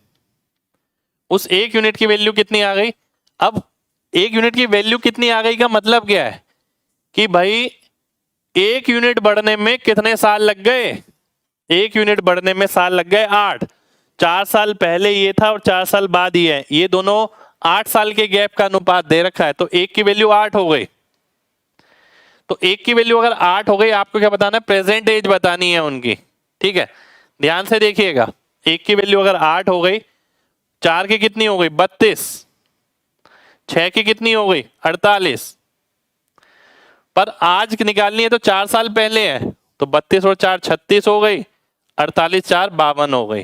उस 1 यूनिट की वैल्यू कितनी आ गई। अब 1 यूनिट की वैल्यू कितनी आ गई का मतलब क्या है कि भाई 1 यूनिट बढ़ने में कितने साल लग गए, 1 यूनिट बढ़ने में साल लग गए 8। 4 साल पहले ये था और 4 साल बाद ये है, ये दोनों 8 साल के गैप का अनुपात दे रखा है, तो 1 की वैल्यू 8 हो गई। तो 1 की वैल्यू अगर 8 हो गई, आपको क्या बताना है, प्रेजेंट एज बतानी है उनकी। ठीक है, ध्यान से देखिएगा, 1 की वैल्यू अगर 8 हो गई, 4 की कितनी हो गई 32, 6 की कितनी हो गई 48। पर आज निकालनी है तो 4 साल पहले है, तो 32 और 4 36 हो गई, 48 4 52 हो गई।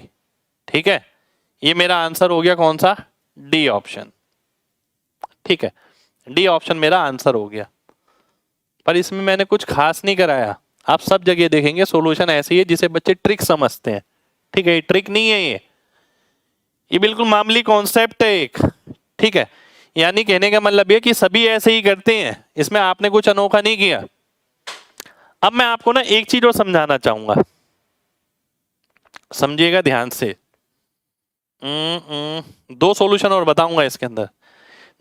ठीक है, ये मेरा आंसर हो गया कौन सा, डी ऑप्शन। ठीक है, डी ऑप्शन मेरा आंसर हो गया। पर इसमें मैंने कुछ खास नहीं कराया, आप सब जगह देखेंगे सॉल्यूशन ऐसी है जिसे बच्चे ट्रिक समझते हैं। ठीक है, ये ट्रिक नहीं है, ये बिल्कुल मामूली कॉन्सेप्ट है एक। ठीक है, यानी कहने का मतलब ये कि सभी ऐसे ही करते हैं, इसमें आपने कुछ अनोखा नहीं किया। अब मैं आपको ना एक चीज और समझाना चाहूंगा, समझिएगा ध्यान से। 2 सॉल्यूशन और बताऊंगा इसके अंदर।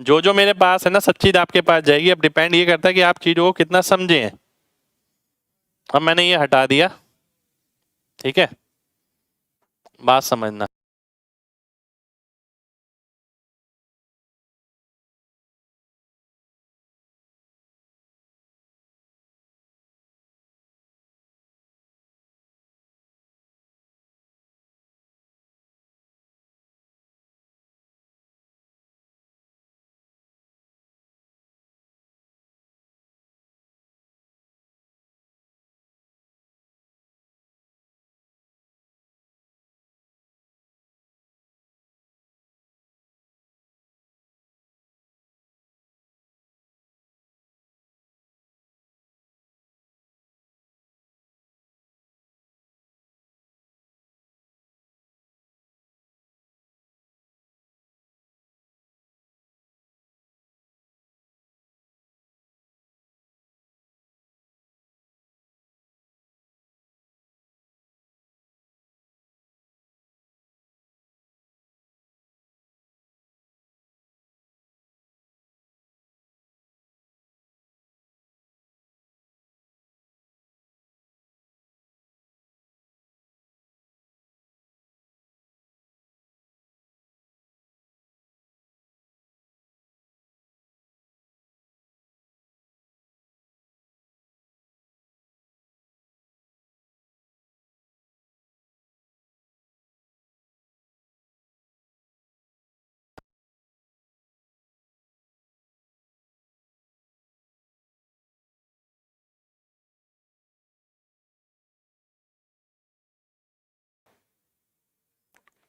जो जो मेरे पास है ना, सब चीज आपके पास जाएगी। अब डिपेंड ये करता है कि आप चीजों को कितना समझे हैं। अब मैंने ये हटा दिया, ठीक है, बात समझना।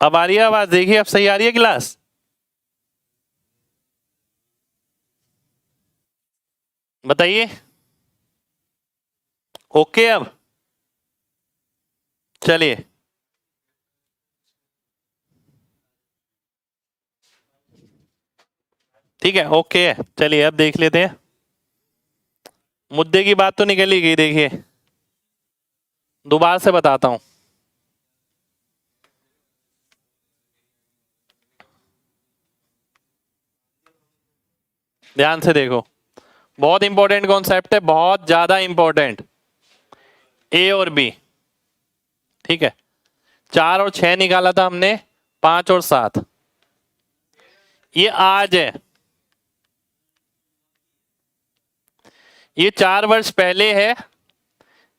अब आ रही है आवाज? देखिए अब सही आ रही है क्लास? बताइए। ओके अब चलिए। ठीक है, ओके है। चलिए अब देख लेते हैं। मुद्दे की बात तो निकल ही गई। देखिए दोबारा से बताता हूं। ध्यान से देखो, बहुत इंपॉर्टेंट कॉन्सेप्ट है, बहुत ज्यादा इंपॉर्टेंट। ए और बी, ठीक है। 4 और 6 निकाला था हमने, 5 और 7। ये आज है, ये 4 वर्ष पहले है,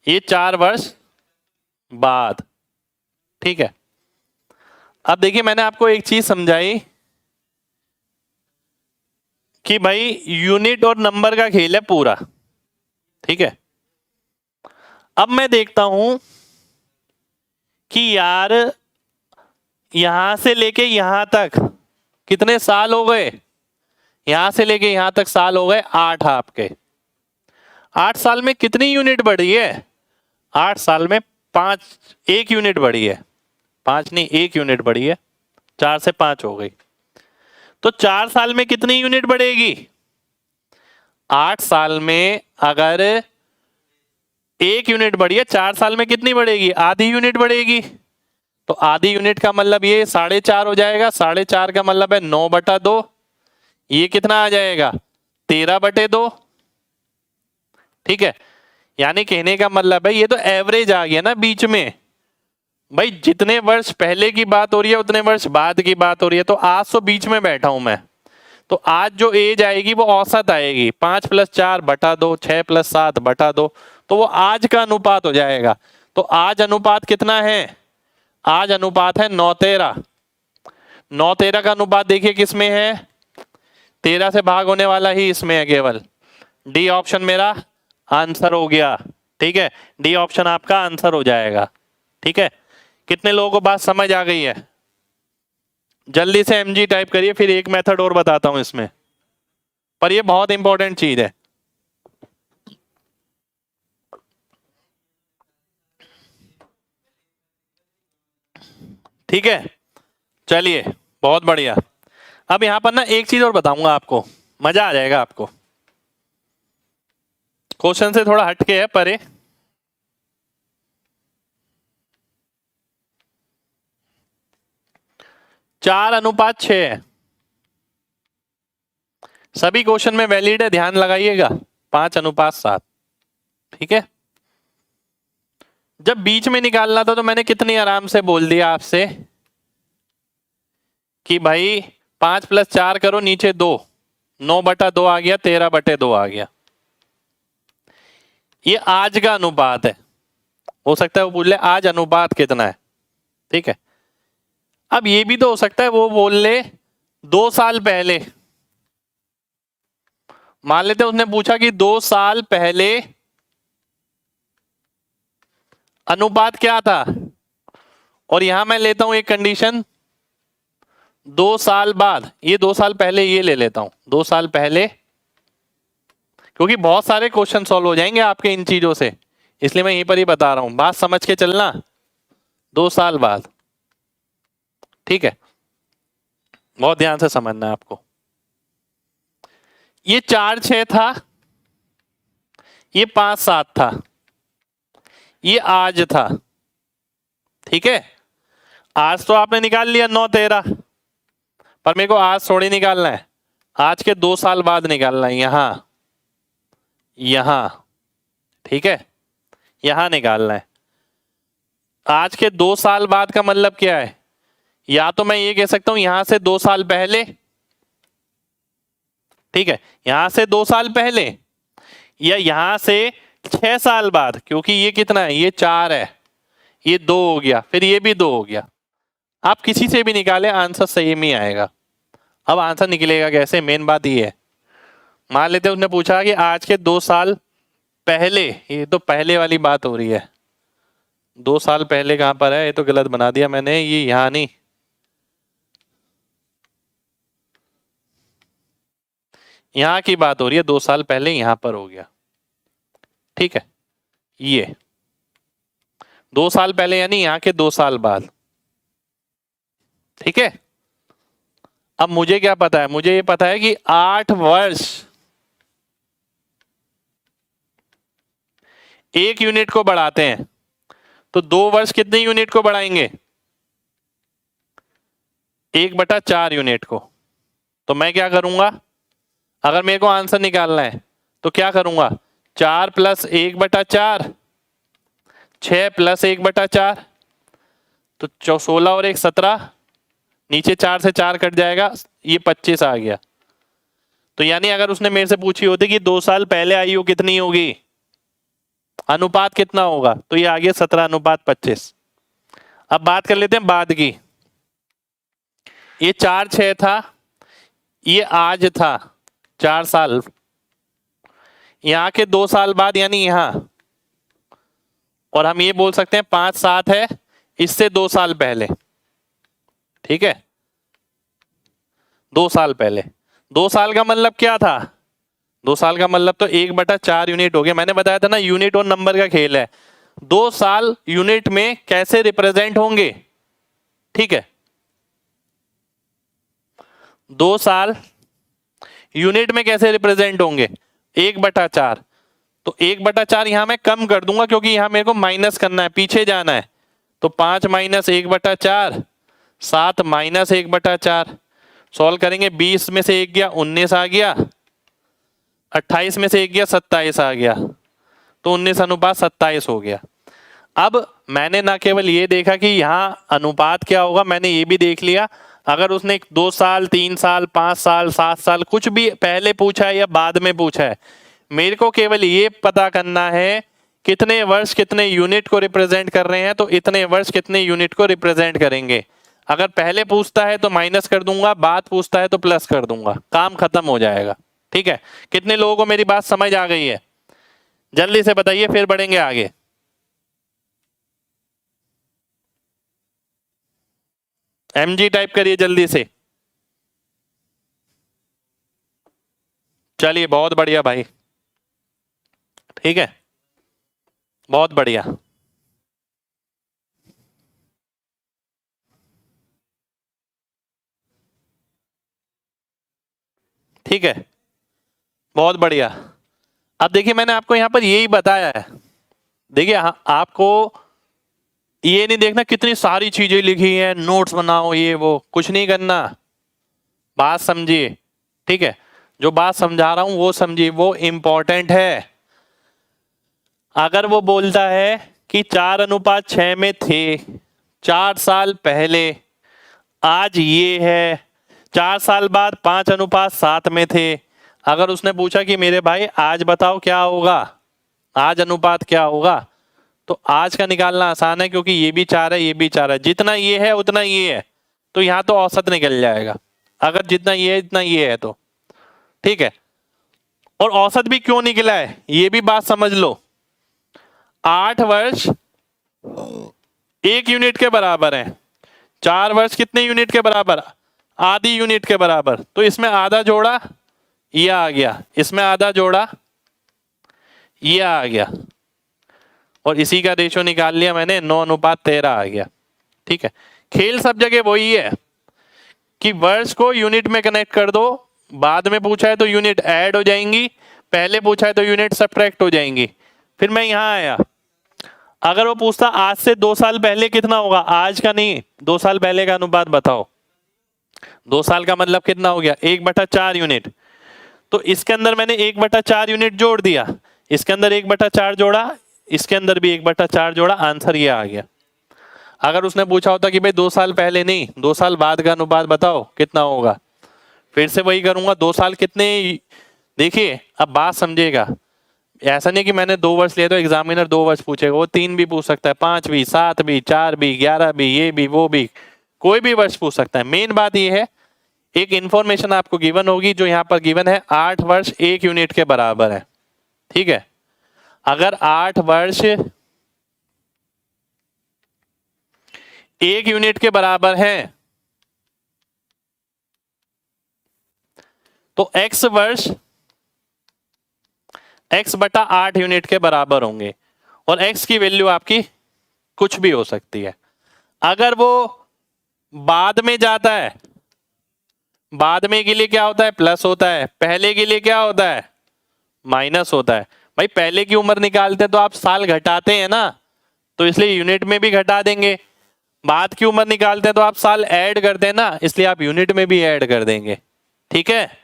ये 4 वर्ष बाद। ठीक है। अब देखिए मैंने आपको एक चीज समझाई कि भाई यूनिट और नंबर का खेल है पूरा। ठीक है। अब मैं देखता हूं कि यार यहां से लेके यहां तक कितने साल हो गए। यहां से लेके यहां तक साल हो गए 8 आपके। 8 साल में कितनी यूनिट बढ़ी है? 8 साल में 1 यूनिट बढ़ी है। 5 नहीं, 1 यूनिट बढ़ी है। 4 से 5 हो गई, तो 4 साल में कितनी यूनिट बढ़ेगी? 8 साल में अगर 1 यूनिट बढ़ी है, 4 साल में कितनी बढ़ेगी? आधी यूनिट बढ़ेगी। तो आधी यूनिट का मतलब ये 4.5 हो जाएगा। 4.5 का मतलब है 9/2। ये कितना आ जाएगा? 13/2। ठीक है। यानी कहने का मतलब है ये तो एवरेज आ गया ना बीच में। भाई जितने वर्ष पहले की बात हो रही है उतने वर्ष बाद की बात हो रही है, तो आज तो बीच में बैठा हूं मैं। तो आज जो एज आएगी वो औसत आएगी। 5 + 4/2, 6 + 7/2, तो वो आज का अनुपात हो जाएगा। तो आज अनुपात कितना है? आज अनुपात है 9:13। 9:13 का अनुपात देखिए किसमें है? 13 से भाग होने वाला ही इसमें है केवल। डी ऑप्शन मेरा आंसर हो गया। ठीक है, डी ऑप्शन आपका आंसर हो जाएगा। ठीक है, कितने लोगों को बात समझ आ गई है? जल्दी से एमजी टाइप करिए, फिर एक मेथड और बताता हूं इसमें, पर ये बहुत इंपॉर्टेंट चीज है। ठीक है, चलिए बहुत बढ़िया। अब यहां पर ना एक चीज और बताऊंगा आपको, मजा आ जाएगा आपको। क्वेश्चन से थोड़ा हटके है परे। 4:6 है, सभी क्वेश्चन में वैलिड है, ध्यान लगाइएगा। 5:7। ठीक है। जब बीच में निकालना था तो मैंने कितनी आराम से बोल दिया आपसे कि भाई 5 + 4 करो, नीचे 2, 9/2 आ गया, 13/2 आ गया। ये आज का अनुपात है। हो सकता है वो बोल ले आज अनुपात कितना है। ठीक है। अब ये भी तो हो सकता है वो बोल ले 2 साल पहले। मान लेते उसने पूछा कि 2 साल पहले अनुपात क्या था, और यहां मैं लेता हूं एक कंडीशन 2 साल बाद। ये 2 साल पहले ये ले लेता हूं, 2 साल पहले, क्योंकि बहुत सारे क्वेश्चन सॉल्व हो जाएंगे आपके इन चीजों से, इसलिए मैं यहीं पर ही बता रहा हूं। बात समझ के चलना, 2 साल बाद। ठीक है, बहुत ध्यान से समझना है आपको। ये 4-6 था, ये 5-7 था, ये आज था। ठीक है, आज तो आपने निकाल लिया 9-13, पर मेरे को आज थोड़ी निकालना है, आज के 2 साल बाद निकालना है। यहां ठीक है, यहां निकालना है। आज के 2 साल बाद का मतलब क्या है? या तो मैं ये कह सकता हूं यहां से 2 साल पहले। ठीक है, यहां से 2 साल पहले, या यहां से 6 साल बाद, क्योंकि ये कितना है? ये 4 है, ये 2 हो गया, फिर ये भी 2 हो गया। आप किसी से भी निकालें आंसर सेम ही आएगा। अब आंसर निकलेगा कैसे? मेन बात ये है, मान लेते उसने पूछा कि आज के 2 साल पहले, ये तो पहले वाली बात हो रही है। 2 साल पहले कहां पर है? ये तो गलत बना दिया मैंने, ये यहां नहीं, यहां की बात हो रही है, 2 साल पहले यहां पर हो गया, ठीक है। ये 2 साल पहले यानी यहां के 2 साल बाद, ठीक है। अब मुझे क्या पता है, मुझे ये पता है कि 8 वर्ष 1 यूनिट को बढ़ाते हैं, तो 2 वर्ष कितने यूनिट को बढ़ाएंगे, 1/4 यूनिट को। तो मैं क्या करूंगा, अगर मेरे को आंसर निकालना है तो क्या करूंगा, 4 + 1/4, 6 + 1/4, तो 16 और 1 17, नीचे 4 से 4 कट जाएगा, ये 25 आ गया। तो यानी अगर उसने मेरे से पूछी होती कि 2 साल पहले आयु कितनी होगी, अनुपात कितना होगा, तो ये आ गया 17:25। अब बात कर लेते हैं बाद की। ये 4/6 था, ये आज था 4 साल, यहां के 2 साल बाद यानी यहां, और हम ये बोल सकते हैं 5/7 है, इससे 2 साल पहले, ठीक है। 2 साल पहले, 2 साल का मतलब क्या था, 2 साल का मतलब तो 1/4 यूनिट हो गया। मैंने बताया था ना, यूनिट और नंबर का खेल है। 2 साल यूनिट में कैसे रिप्रेजेंट होंगे, ठीक है। 2 साल यूनिट में कैसे रिप्रेजेंट होंगे, 1/4, तो 1/4 यहां मैं कम कर दूंगा क्योंकि यहां मेरे को माइनस करना है, पीछे जाना है। तो 5 - 1/4, 7 - 1/4, सॉल्व करेंगे, 20 में से 1 गया 19 आ गया, 28 में से 1 गया 27 आ गया, तो 19:27 हो गया। अब मैंने ना केवल ये देखा कि यहां अनुपात क्या होगा, मैंने ये भी देख लिया, अगर उसने 2 साल 3 साल 5 साल 7 साल कुछ भी पहले पूछा है या बाद में पूछा है, मेरे को केवल ये पता करना है कितने वर्ष कितने यूनिट को रिप्रेजेंट कर रहे हैं, तो इतने वर्ष कितने यूनिट को रिप्रेजेंट करेंगे। अगर पहले पूछता है तो माइनस कर दूंगा, बाद पूछता है तो प्लस कर दूंगा, काम खत्म हो जाएगा, ठीक है। कितने लोगों को मेरी बात समझ आ गई है, जल्दी से बताइए, फिर बढ़ेंगे आगे। MG टाइप करिए जल्दी से। चलिए बहुत बढ़िया भाई, ठीक है, बहुत बढ़िया। ठीक है, बहुत बढ़िया। अब देखिए मैंने आपको यहां पर यही बताया है, देखिए आपको ये नहीं देखना कितनी सारी चीजें लिखी हैं, नोट्स बनाओ ये वो, कुछ नहीं करना, बात समझिए, ठीक है। जो बात समझा रहा हूं वो समझिए, वो इंपॉर्टेंट है। अगर वो बोलता है कि 4:6 में थे 4 साल पहले, आज ये है 4 साल बाद 5:7 में थे, अगर उसने पूछा कि मेरे भाई आज बताओ क्या होगा, आज अनुपात क्या होगा, तो आज का निकालना आसान है क्योंकि ये भी 4 है ये भी 4 है, जितना ये है उतना ये है, तो यहां तो औसत निकल जाएगा, अगर जितना ये है इतना ये है तो, ठीक है। और औसत भी क्यों निकला है ये भी बात समझ लो, 8 वर्ष 1 यूनिट के बराबर है, 4 वर्ष कितने यूनिट के बराबर, आधी यूनिट के बराबर, तो इसमें आधा जोड़ा ये आ गया, इसमें आधा जोड़ा ये आ गया, और इसी का रेशो निकाल लिया मैंने, 9:13 आ गया, ठीक है। खेल सब जगह वही है कि वर्ष को यूनिट में कनेक्ट कर दो, बाद में पूछा है तो यूनिट ऐड हो जाएंगी, पहले पूछा है तो यूनिट सब्ट्रैक्ट हो जाएंगी। फिर मैं यहां आया, अगर वो पूछता आज से 2 साल पहले कितना होगा, आज का नहीं 2 साल पहले का अनुपात बताओ, 2 साल का मतलब कितना हो गया, 1/4 यूनिट, तो इसके अंदर मैंने 1/4 यूनिट जोड़ दिया, इसके अंदर 1/4 जोड़ा, इसके अंदर भी 1/4 जोड़ा, आंसर ये आ गया। अगर उसने पूछा होता कि भाई 2 साल पहले नहीं 2 साल बाद का अनुपात बताओ कितना होगा, फिर से वही करूंगा, 2 साल कितने, देखिए अब बात समझिएगा, ऐसा नहीं कि मैंने 2 वर्ष लिया तो एग्जामिनर 2 वर्ष पूछेगा, वो 3 भी पूछ सकता है, 5 भी, 7 भी, 4 भी, 11 भी, ये भी वो भी, कोई भी वर्ष पूछ सकता है। मेन बात ये है, एक इंफॉर्मेशन आपको गिवन होगी, जो यहाँ पर गिवन है 8 वर्ष 1 यूनिट के बराबर है, ठीक है। अगर 8 वर्ष 1 यूनिट के बराबर है तो x वर्ष x बटा 8 यूनिट के बराबर होंगे, और x की वैल्यू आपकी कुछ भी हो सकती है। अगर वो बाद में जाता है, बाद में के लिए क्या होता है, प्लस होता है, पहले के लिए क्या होता है, माइनस होता है। भाई पहले की उम्र निकालते हैं तो आप साल घटाते हैं ना, तो इसलिए यूनिट में भी घटा देंगे। बाद की उम्र निकालते हैं तो आप साल ऐड करते हैं ना, इसलिए आप यूनिट में भी ऐड कर देंगे। ठीक है,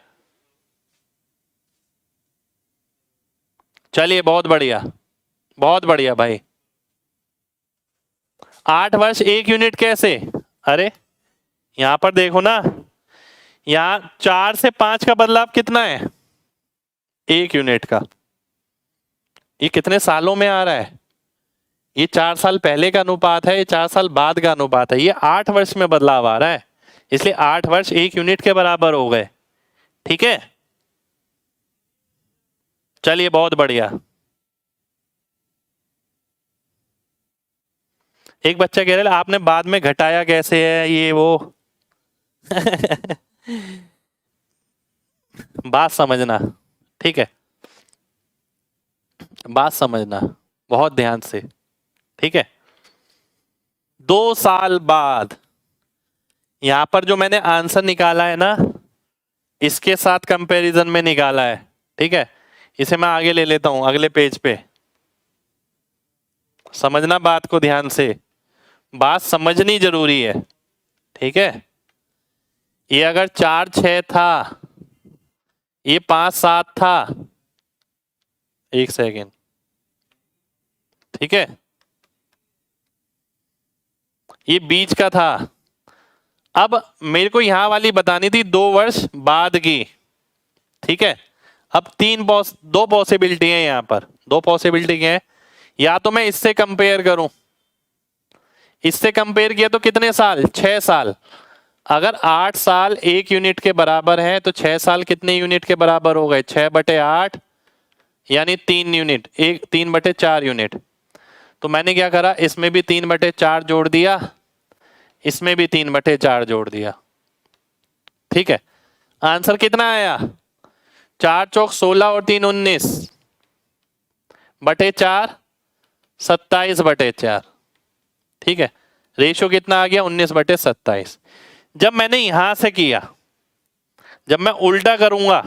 चलिए बहुत बढ़िया, बहुत बढ़िया भाई। 8 वर्ष 1 यूनिट कैसे, अरे यहां पर देखो ना, यहां 4 से 5 का बदलाव कितना है, 1 यूनिट का। ये कितने सालों में आ रहा है, ये 4 साल पहले का अनुपात है, ये 4 साल बाद का अनुपात है, ये 8 वर्ष में बदलाव आ रहा है, इसलिए 8 वर्ष 1 यूनिट के बराबर हो गए। ठीक है, चलिए बहुत बढ़िया। एक बच्चा कह रहा है आपने बाद में घटाया कैसे है, ये वो बात समझना, ठीक है, बात समझना बहुत ध्यान से। ठीक है, 2 साल बाद, यहां पर जो मैंने आंसर निकाला है ना, इसके साथ कंपैरिजन में निकाला है। ठीक है, इसे मैं आगे ले लेता हूं अगले पेज पे, समझना बात को ध्यान से, बात समझनी जरूरी है। ठीक है, ये अगर 4-6 था, ये 5-7 था, 1 सेकेंड, ठीक है, ये बीच का था। अब मेरे को यहां वाली बतानी थी 2 वर्ष बाद की। ठीक है, अब 2 पॉसिबिलिटी है यहां पर, 2 पॉसिबिलिटी है, या तो मैं इससे कंपेयर करूं, इससे कंपेयर किया तो कितने साल, 6 साल। अगर 8 साल 1 यूनिट के बराबर है तो 6 साल कितने यूनिट के बराबर हो गए, 6/8 यानी 3 यूनिट, 3/4 यूनिट। तो मैंने क्या करा, इसमें भी 3/4 जोड़ दिया, इसमें भी 3/4 जोड़ दिया। ठीक है, आंसर कितना आया, 4 चौक 16 और 3 19/4, 27/4। ठीक है, रेशो कितना आ गया, 19/27। जब मैंने यहां से किया, जब मैं उल्टा करूंगा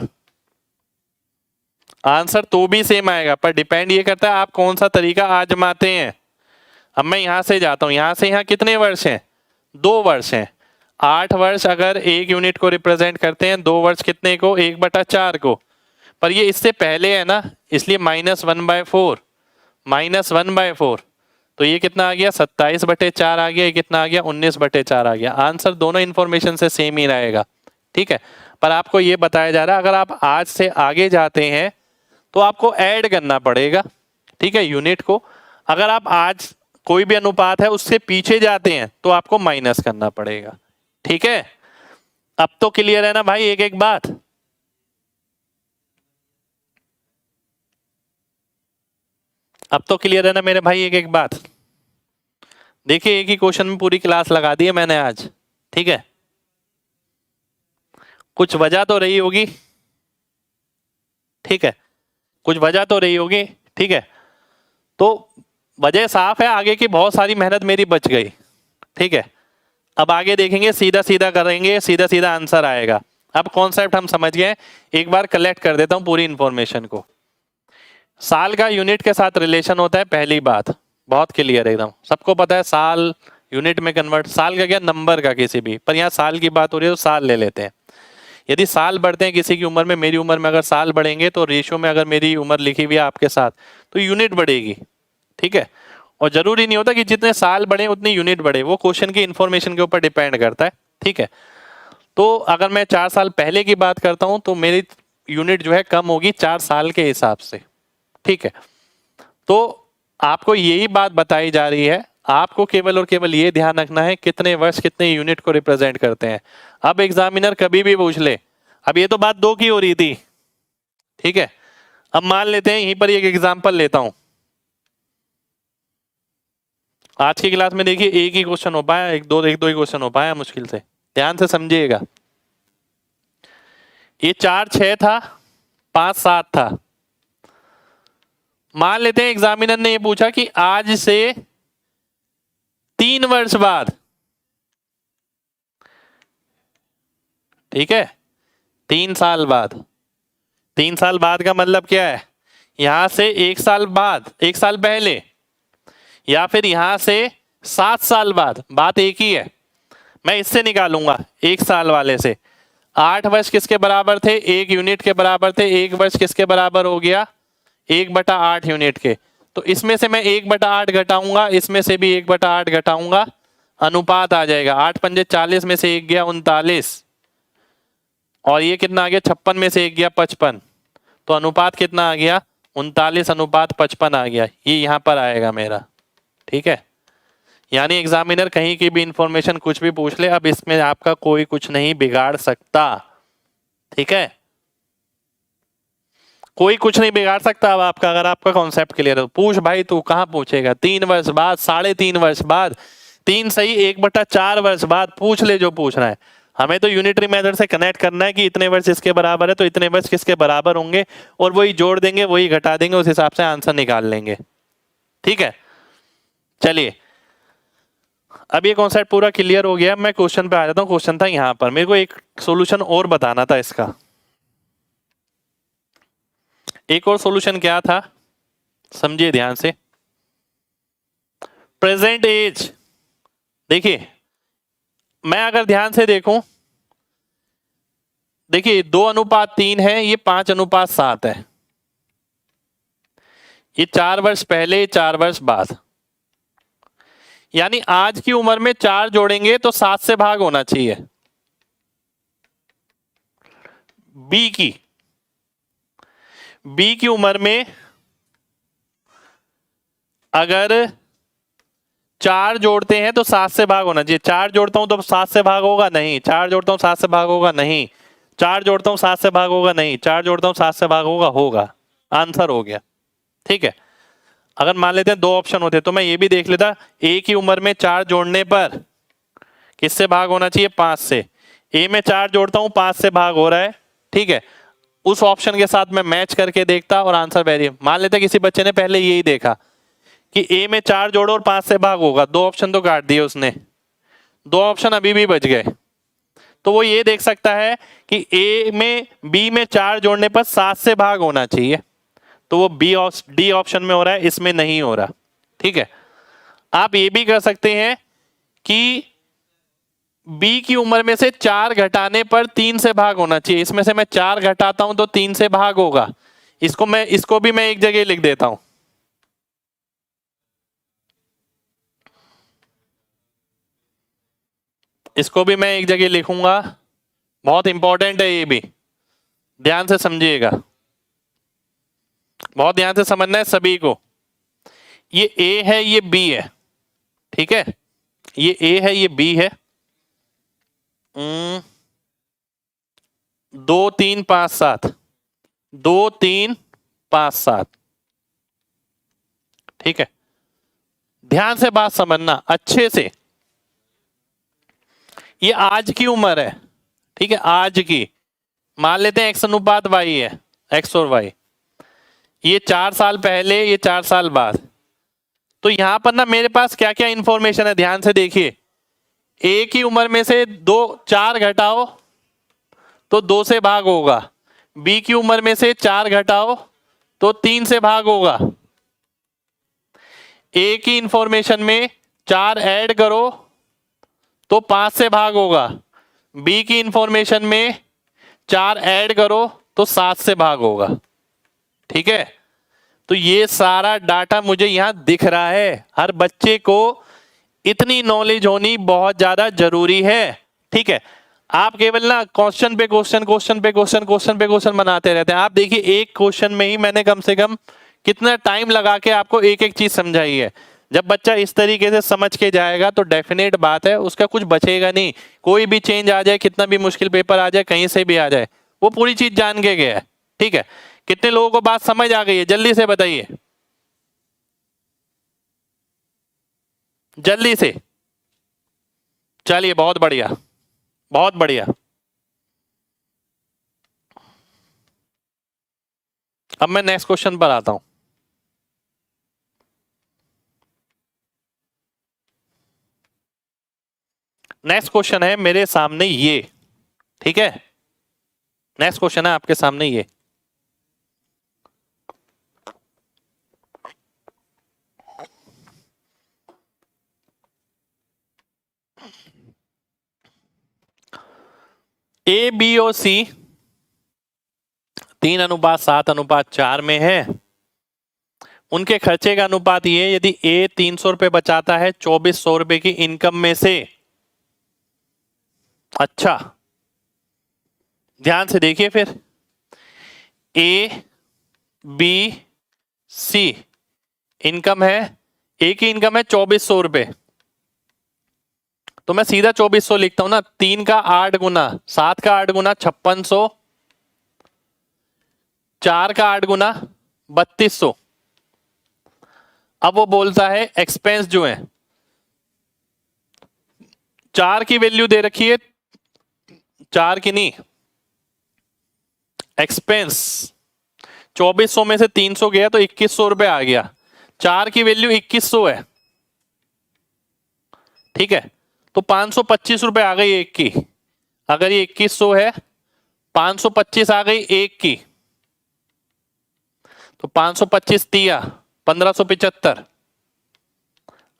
आंसर तो भी सेम आएगा, पर डिपेंड ये करता है आप कौन सा तरीका आजमाते हैं। अब मैं यहां से जाता हूं, यहां से यहां कितने वर्ष हैं, 2 वर्ष हैं। 8 वर्ष अगर 1 यूनिट को रिप्रेजेंट करते हैं, 2 वर्ष कितने को, 1/4 को, पर ये इससे पहले है ना, इसलिए -1/4, -1/4, तो ये कितना आ गया, 27/4 आ गया, ये कितना आ गया, 19/4 आ गया। आंसर दोनों इंफॉर्मेशन से सेम ही रहेगा। ठीक है, पर आपको ये बताया जा रहा है अगर आप आज से आगे जाते हैं तो आपको ऐड करना पड़ेगा। ठीक है, यूनिट को, अगर आप आज कोई भी अनुपात है उससे पीछे जाते हैं तो आपको माइनस करना पड़ेगा। ठीक है, अब तो क्लियर है ना भाई, एक एक बात। अब तो क्लियर है ना मेरे भाई, एक एक बात। देखिए एक ही क्वेश्चन में पूरी क्लास लगा दी है मैंने आज। ठीक है, कुछ वजह तो रही होगी, ठीक है, कुछ वजह तो रही होगी। ठीक है, तो वजह साफ है, आगे की बहुत सारी मेहनत मेरी बच गई। ठीक है, अब आगे देखेंगे, सीधा सीधा करेंगे, सीधा सीधा आंसर आएगा। अब कॉन्सेप्ट हम समझ गए, एक बार कलेक्ट कर देता हूं पूरी इंफॉर्मेशन को। साल का यूनिट के साथ रिलेशन होता है, पहली बात बहुत क्लियर है एकदम, सबको पता है साल यूनिट में कन्वर्ट, साल का क्या, नंबर का किसी भी, पर यहाँ साल की बात हो रही है तो साल ले लेते हैं। यदि साल बढ़ते हैं किसी की उम्र में, मेरी उम्र में अगर साल बढ़ेंगे तो रेशियो में अगर मेरी उम्र लिखी हुई है आपके साथ तो यूनिट बढ़ेगी। ठीक है, और जरूरी नहीं होता कि जितने साल बढ़े उतनी यूनिट बढ़े, वो क्वेश्चन की इंफॉर्मेशन के ऊपर डिपेंड करता है। ठीक है, तो अगर मैं 4 साल पहले की बात करता हूं तो मेरी यूनिट जो है कम होगी 4 साल के हिसाब से। ठीक है, तो आपको यही बात बताई जा रही है, आपको केवल और केवल ये ध्यान रखना है कितने वर्ष कितने यूनिट को रिप्रेजेंट करते हैं। अब एग्जामिनर कभी भी पूछ ले, अब ये तो बात 2 की हो रही थी। ठीक है, अब मान लेते हैं यहीं पर एक एग्जांपल लेता हूं। आज की क्लास में देखिए एक ही क्वेश्चन हो पाया, एक दो ही क्वेश्चन हो पाया मुश्किल से, ध्यान से समझिएगा। ये 4 6 था, 5 7 था। मान लेते हैं एग्जामिनर ने ये पूछा कि आज से 3 वर्ष बाद, ठीक है, 3 साल बाद। 3 साल बाद का मतलब क्या है, यहां से 1 साल बाद, 1 साल पहले, या फिर यहां से 7 साल बाद। बात एक ही है, मैं इससे निकालूंगा 1 साल वाले से। 8 वर्ष किसके बराबर थे, 1 यूनिट के बराबर थे। 1 वर्ष किसके बराबर हो गया, 1/8 यूनिट के। तो इसमें से मैं 1/8 घटाऊंगा, इसमें से भी 1/8 घटाऊंगा, अनुपात आ जाएगा। 8 पंजे 40 में से 1 गया 39, और ये कितना आ गया, 56 में से 1 गया 55। तो अनुपात कितना आ गया, 39:55 आ गया। ये यहां पर आएगा मेरा, ठीक है। यानी एग्जामिनर कहीं की भी इंफॉर्मेशन कुछ भी पूछ ले, अब इसमें आपका कोई कुछ नहीं बिगाड़ सकता, ठीक है। कोई कुछ नहीं बिगाड़ सकता अब आपका, अगर आपका कॉन्सेप्ट क्लियर हो। पूछ भाई, तू कहां पूछेगा, 3 वर्ष बाद, 3.5 वर्ष बाद, 3 सही 1/4 वर्ष बाद, पूछ ले जो पूछना है। हमें तो यूनिटरी मेथड से कनेक्ट करना है कि इतने वर्ष इसके बराबर है तो इतने वर्ष किसके बराबर होंगे, और वही जोड़ देंगे, वही घटा देंगे, उस हिसाब से आंसर निकाल लेंगे, ठीक है। चलिए, अब ये कॉन्सेप्ट पूरा क्लियर हो गया। मैं क्वेश्चन पे आ जाता हूँ। क्वेश्चन था यहां पर, मेरे को एक सॉल्यूशन और बताना था इसका। एक और सॉल्यूशन क्या था, समझिए ध्यान से। प्रेजेंट एज, देखिए मैं अगर ध्यान से देखूं, देखिए 2:3 है, ये 5:7 है। ये 4 वर्ष पहले, 4 वर्ष बाद, यानी आज की उम्र में 4 जोड़ेंगे तो 7 से भाग होना चाहिए। बी की उम्र में अगर 4 जोड़ते हैं तो 7 से भाग होना चाहिए। 4 जोड़ता हूं तो 7 से भाग होगा नहीं, 4 जोड़ता हूं 7 से भाग होगा नहीं, 4 जोड़ता हूं 7 से भाग होगा नहीं, 4 जोड़ता हूं 7 से भाग होगा। आंसर हो गया, ठीक है। अगर मान लेते हैं 2 ऑप्शन होते तो मैं ये भी देख लेता, ए की उम्र में 4 जोड़ने पर किससे भाग होना चाहिए, 5 से। ए में 4 जोड़ता हूं 5 से भाग हो रहा है, ठीक है। उस ऑप्शन के साथ मैं मैच करके देखता और आंसर वेरी। मान लेते किसी बच्चे ने पहले यही देखा कि ए में 4 जोड़ो और 5 से भाग होगा, 2 ऑप्शन तो काट दिए उसने, 2 ऑप्शन अभी भी बच गए। तो वो ये देख सकता है कि ए में बी में 4 जोड़ने पर 7 से भाग होना चाहिए, तो वो डी ऑप्शन में हो रहा है, इसमें नहीं हो रहा, ठीक है। आप ये भी कर सकते हैं कि बी की उम्र में से 4 घटाने पर 3 से भाग होना चाहिए। इसमें से मैं 4 घटाता हूं तो 3 से भाग होगा। इसको भी मैं एक जगह लिख देता हूं। इसको भी मैं एक जगह लिखूंगा, बहुत इंपॉर्टेंट है ये भी, ध्यान से समझिएगा, बहुत ध्यान से समझना है सभी को। ये ए है, ये बी है, ठीक है। ये ए है, ये बी है। 2 3 5 7, 2 3 5 7, ठीक है। ध्यान से बात समझना अच्छे से। ये आज की उम्र है, ठीक है, आज की। मान लेते हैं x अनुपात y है, x और y। ये 4 साल पहले, ये 4 साल बाद। तो यहां पर ना मेरे पास क्या क्या इंफॉर्मेशन है, ध्यान से देखिए। ए की उम्र में से 4 घटाओ तो 2 से भाग होगा, बी की उम्र में से 4 घटाओ तो 3 से भाग होगा। ए की इंफॉर्मेशन में 4 ऐड करो तो 5 से भाग होगा, बी की इंफॉर्मेशन में 4 ऐड करो तो 7 से भाग होगा, ठीक है। तो ये सारा डाटा मुझे यहां दिख रहा है। हर बच्चे को इतनी नॉलेज होनी बहुत ज्यादा जरूरी है, ठीक है। आप केवल ना क्वेश्चन पे क्वेश्चन, क्वेश्चन पे क्वेश्चन, क्वेश्चन पे क्वेश्चन बनाते रहते हैं। आप देखिए एक क्वेश्चन में ही मैंने कम से कम कितना टाइम लगा के आपको एक एक चीज समझाई है। जब बच्चा इस तरीके से समझ के जाएगा तो डेफिनेट बात है उसका कुछ बचेगा नहीं। कोई भी चेंज आ जाए, कितना भी मुश्किल पेपर आ जाए, कहीं से भी आ जाए, वो पूरी चीज जान के गया है, ठीक है। कितने लोगों को बात समझ आ गई है, जल्दी से बताइए, जल्दी से। चलिए बहुत बढ़िया, बहुत बढ़िया। अब मैं नेक्स्ट क्वेश्चन पर आता हूं। नेक्स्ट क्वेश्चन है मेरे सामने ये, ठीक है, नेक्स्ट क्वेश्चन है आपके सामने ये। ए बी और सी 3:7:4 में है। उनके खर्चे का अनुपात ये, यदि ए 300 रुपए बचाता है 2400 रुपए की इनकम में से। अच्छा, ध्यान से देखिए फिर, ए बी सी इनकम है, ए की इनकम है 2400 रुपए, तो मैं सीधा 2400 लिखता हूं ना। 3 का 8 गुना, 7 का 8 गुना 5600, 4 का 8 गुना 3200। अब वो बोलता है एक्सपेंस जो है, 4 की वैल्यू दे रखी है, 4 की नहीं, एक्सपेंस 2400 में से 300 गया तो 2100 रुपए आ गया। 4 की वैल्यू 2100 है, ठीक है, तो 525 रुपए आ गई एक की। अगर ये 2100 है, 525 आ गई एक की, तो 525 दिया 1575।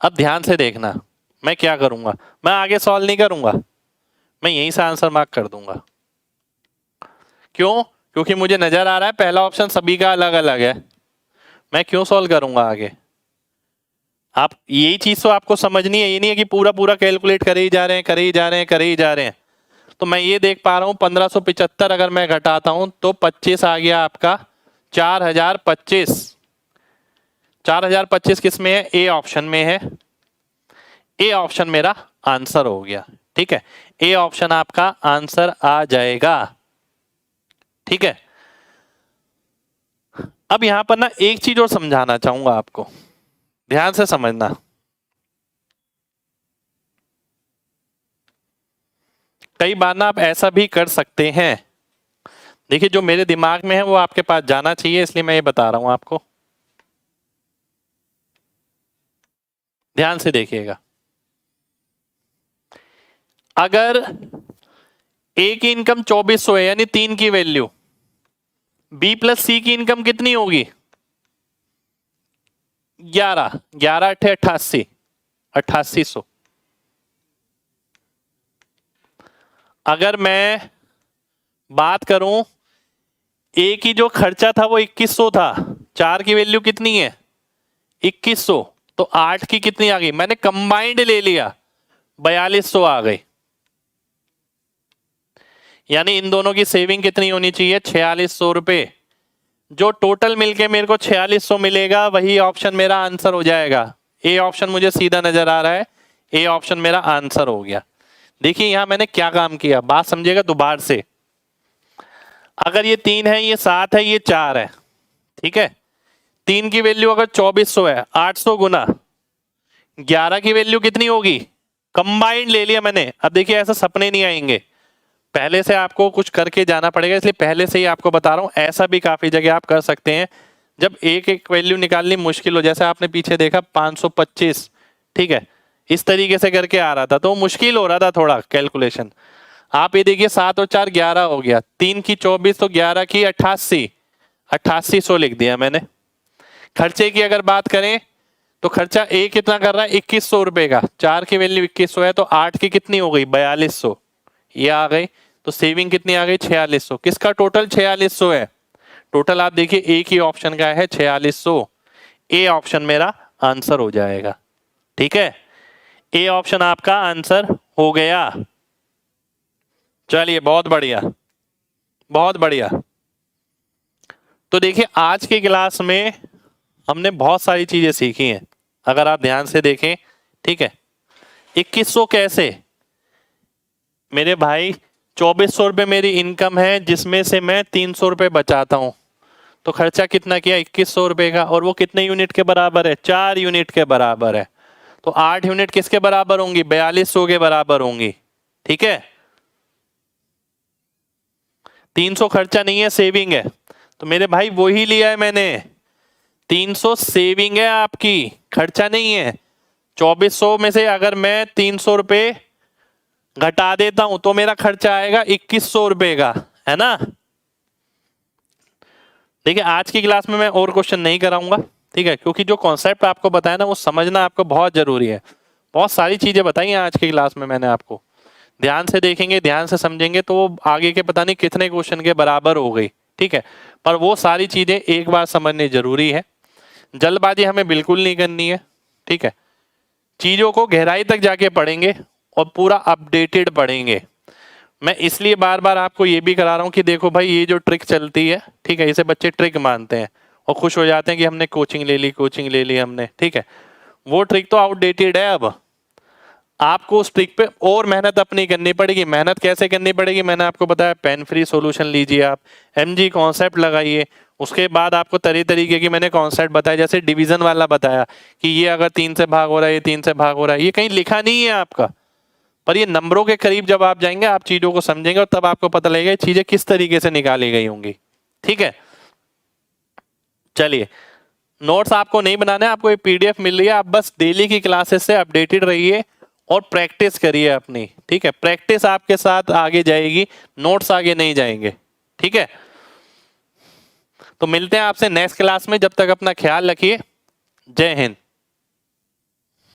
अब ध्यान से देखना, मैं क्या करूंगा, मैं आगे सॉल्व नहीं करूंगा, मैं यहीं से आंसर मार्क कर दूंगा। क्यों? क्योंकि मुझे नजर आ रहा है पहला ऑप्शन सभी का अलग अलग है। मैं क्यों सॉल्व करूंगा आगे? आप यही चीज तो आपको समझनी है, ये नहीं है कि पूरा पूरा कैलकुलेट करे ही जा रहे हैं, करे ही जा रहे हैं, करे ही जा रहे हैं। तो मैं ये देख पा रहा हूं 1575 अगर मैं घटाता हूं तो 25 आ गया आपका 4025। 4025 किस में है? ए ऑप्शन में है। ए ऑप्शन मेरा आंसर हो गया, ठीक है, ए ऑप्शन आपका आंसर आ जाएगा, ठीक है। अब यहां पर ना एक चीज और समझाना चाहूंगा आपको, ध्यान से समझना। कई बार ना आप ऐसा भी कर सकते हैं, देखिए जो मेरे दिमाग में है वो आपके पास जाना चाहिए, इसलिए मैं ये बता रहा हूं आपको, ध्यान से देखिएगा। अगर ए की इनकम 2400 है, यानी 3 की वैल्यू, बी प्लस सी की इनकम कितनी होगी? 11, 11 अठे 88, 8800। अगर मैं बात करूं, ए की जो खर्चा था वो 2100 था, 4 की वैल्यू कितनी है? 2100, तो 8 की कितनी आ गई? मैंने कंबाइंड ले लिया, 4200 आ गई। यानी इन दोनों की सेविंग कितनी होनी चाहिए? 4600 रुपए। जो टोटल मिलके मेरे को 4600 मिलेगा वही ऑप्शन मेरा आंसर हो जाएगा। ए ऑप्शन मुझे सीधा नजर आ रहा है, ए ऑप्शन मेरा आंसर हो गया। देखिए यहां मैंने क्या काम किया, बात समझिएगा दोबारा से। अगर ये 3 है, ये 7 है, ये 4 है, ठीक है, 3 की वैल्यू अगर 2400 है, 800 गुना 11 की वैल्यू कितनी होगी? कंबाइंड ले लिया मैंने। अब देखिए ऐसा सपने नहीं आएंगे, पहले से आपको कुछ करके जाना पड़ेगा, इसलिए पहले से ही आपको बता रहा हूं। ऐसा भी काफी जगह आप कर सकते हैं जब एक एक वैल्यू निकालनी मुश्किल हो, जैसे आपने पीछे देखा 525, ठीक है, इस तरीके से करके आ रहा था तो मुश्किल हो रहा था थोड़ा कैलकुलेशन। आप ये देखिए 7 और 4 11 हो गया, 3 की 24 तो 11 की 88, 8800 लिख दिया मैंने। खर्चे की अगर बात करें तो खर्चा ए कितना कर रहा है? 2100 रुपए का, 4 की वैल्यू 2100 है, तो 8 की कितनी हो गई? 4200, ये आ गई। तो सेविंग कितनी आ गई? 4600। किसका टोटल? 4600 है टोटल। आप देखिए ए की ऑप्शन का है 4600, ए ऑप्शन मेरा आंसर हो जाएगा, ठीक है, ए ऑप्शन आपका आंसर हो गया। चलिए बहुत बढ़िया, बहुत बढ़िया। तो देखिए आज की क्लास में हमने बहुत सारी चीजें सीखी हैं, अगर आप ध्यान से देखें, ठीक है। 2100 कैसे? मेरे भाई 2400 रुपये मेरी इनकम है, जिसमें से मैं 300 रुपये बचाता हूं, तो खर्चा कितना किया? 2100 रुपये का। और वो कितने यूनिट के बराबर है? 4 यूनिट के बराबर है। तो 8 यूनिट किसके बराबर होंगी? 4200 के बराबर होंगी, ठीक है। 300 खर्चा नहीं है, सेविंग है, तो मेरे भाई वो ही लिया है मैंने। 300 सेविंग है आपकी, खर्चा नहीं है। 2400 में से अगर मैं 300 रुपये घटा देता हूं तो मेरा खर्चा आएगा 2100 रुपये का, है ना। देखिए आज की क्लास में मैं और क्वेश्चन नहीं कराऊंगा, ठीक है, क्योंकि जो कॉन्सेप्ट आपको बताया ना वो समझना आपको बहुत जरूरी है। बहुत सारी चीजें बताई हैं आज की क्लास में मैंने आपको, ध्यान से देखेंगे ध्यान से समझेंगे तो वो आगे के पता नहीं कितने क्वेश्चन के बराबर हो गई, ठीक है। पर वो सारी चीजें एक बार समझनी जरूरी है, जल्दबाजी हमें बिल्कुल नहीं करनी है, ठीक है। चीजों को गहराई तक जाके पढ़ेंगे और पूरा अपडेटेड पढ़ेंगे। मैं इसलिए बार बार आपको ये भी करा रहा हूँ कि देखो भाई ये जो ट्रिक चलती है, ठीक है, इसे बच्चे ट्रिक मानते हैं और खुश हो जाते हैं कि हमने कोचिंग ले ली हमने, ठीक है। वो ट्रिक तो आउटडेटेड है। अब आपको उस ट्रिक पे और मेहनत अपनी करनी पड़ेगी। मेहनत कैसे करनी पड़ेगी मैंने आपको बताया, पेन फ्री सॉल्यूशन लीजिए आप, एमजी कॉन्सेप्ट लगाइए, उसके बाद आपको तरीके की मैंने कॉन्सेप्ट बताया, जैसे डिवीजन वाला बताया कि ये अगर 3 से भाग हो रहा है, ये 3 से भाग हो रहा है, ये कहीं लिखा नहीं है आपका, पर ये नंबरों के करीब जब आप जाएंगे आप चीजों को समझेंगे और तब आपको पता लगेगा चीजें किस तरीके से निकाली गई होंगी, ठीक है। चलिए, नोट्स आपको नहीं बनाने, आपको ये पीडीएफ मिल रही है, आप बस डेली की क्लासेस से अपडेटेड रहिए और प्रैक्टिस करिए अपनी, ठीक है। प्रैक्टिस आपके साथ आगे जाएगी, नोट्स आगे नहीं जाएंगे, ठीक है। तो मिलते हैं आपसे नेक्स्ट क्लास में, जब तक अपना ख्याल रखिए। जय हिंद।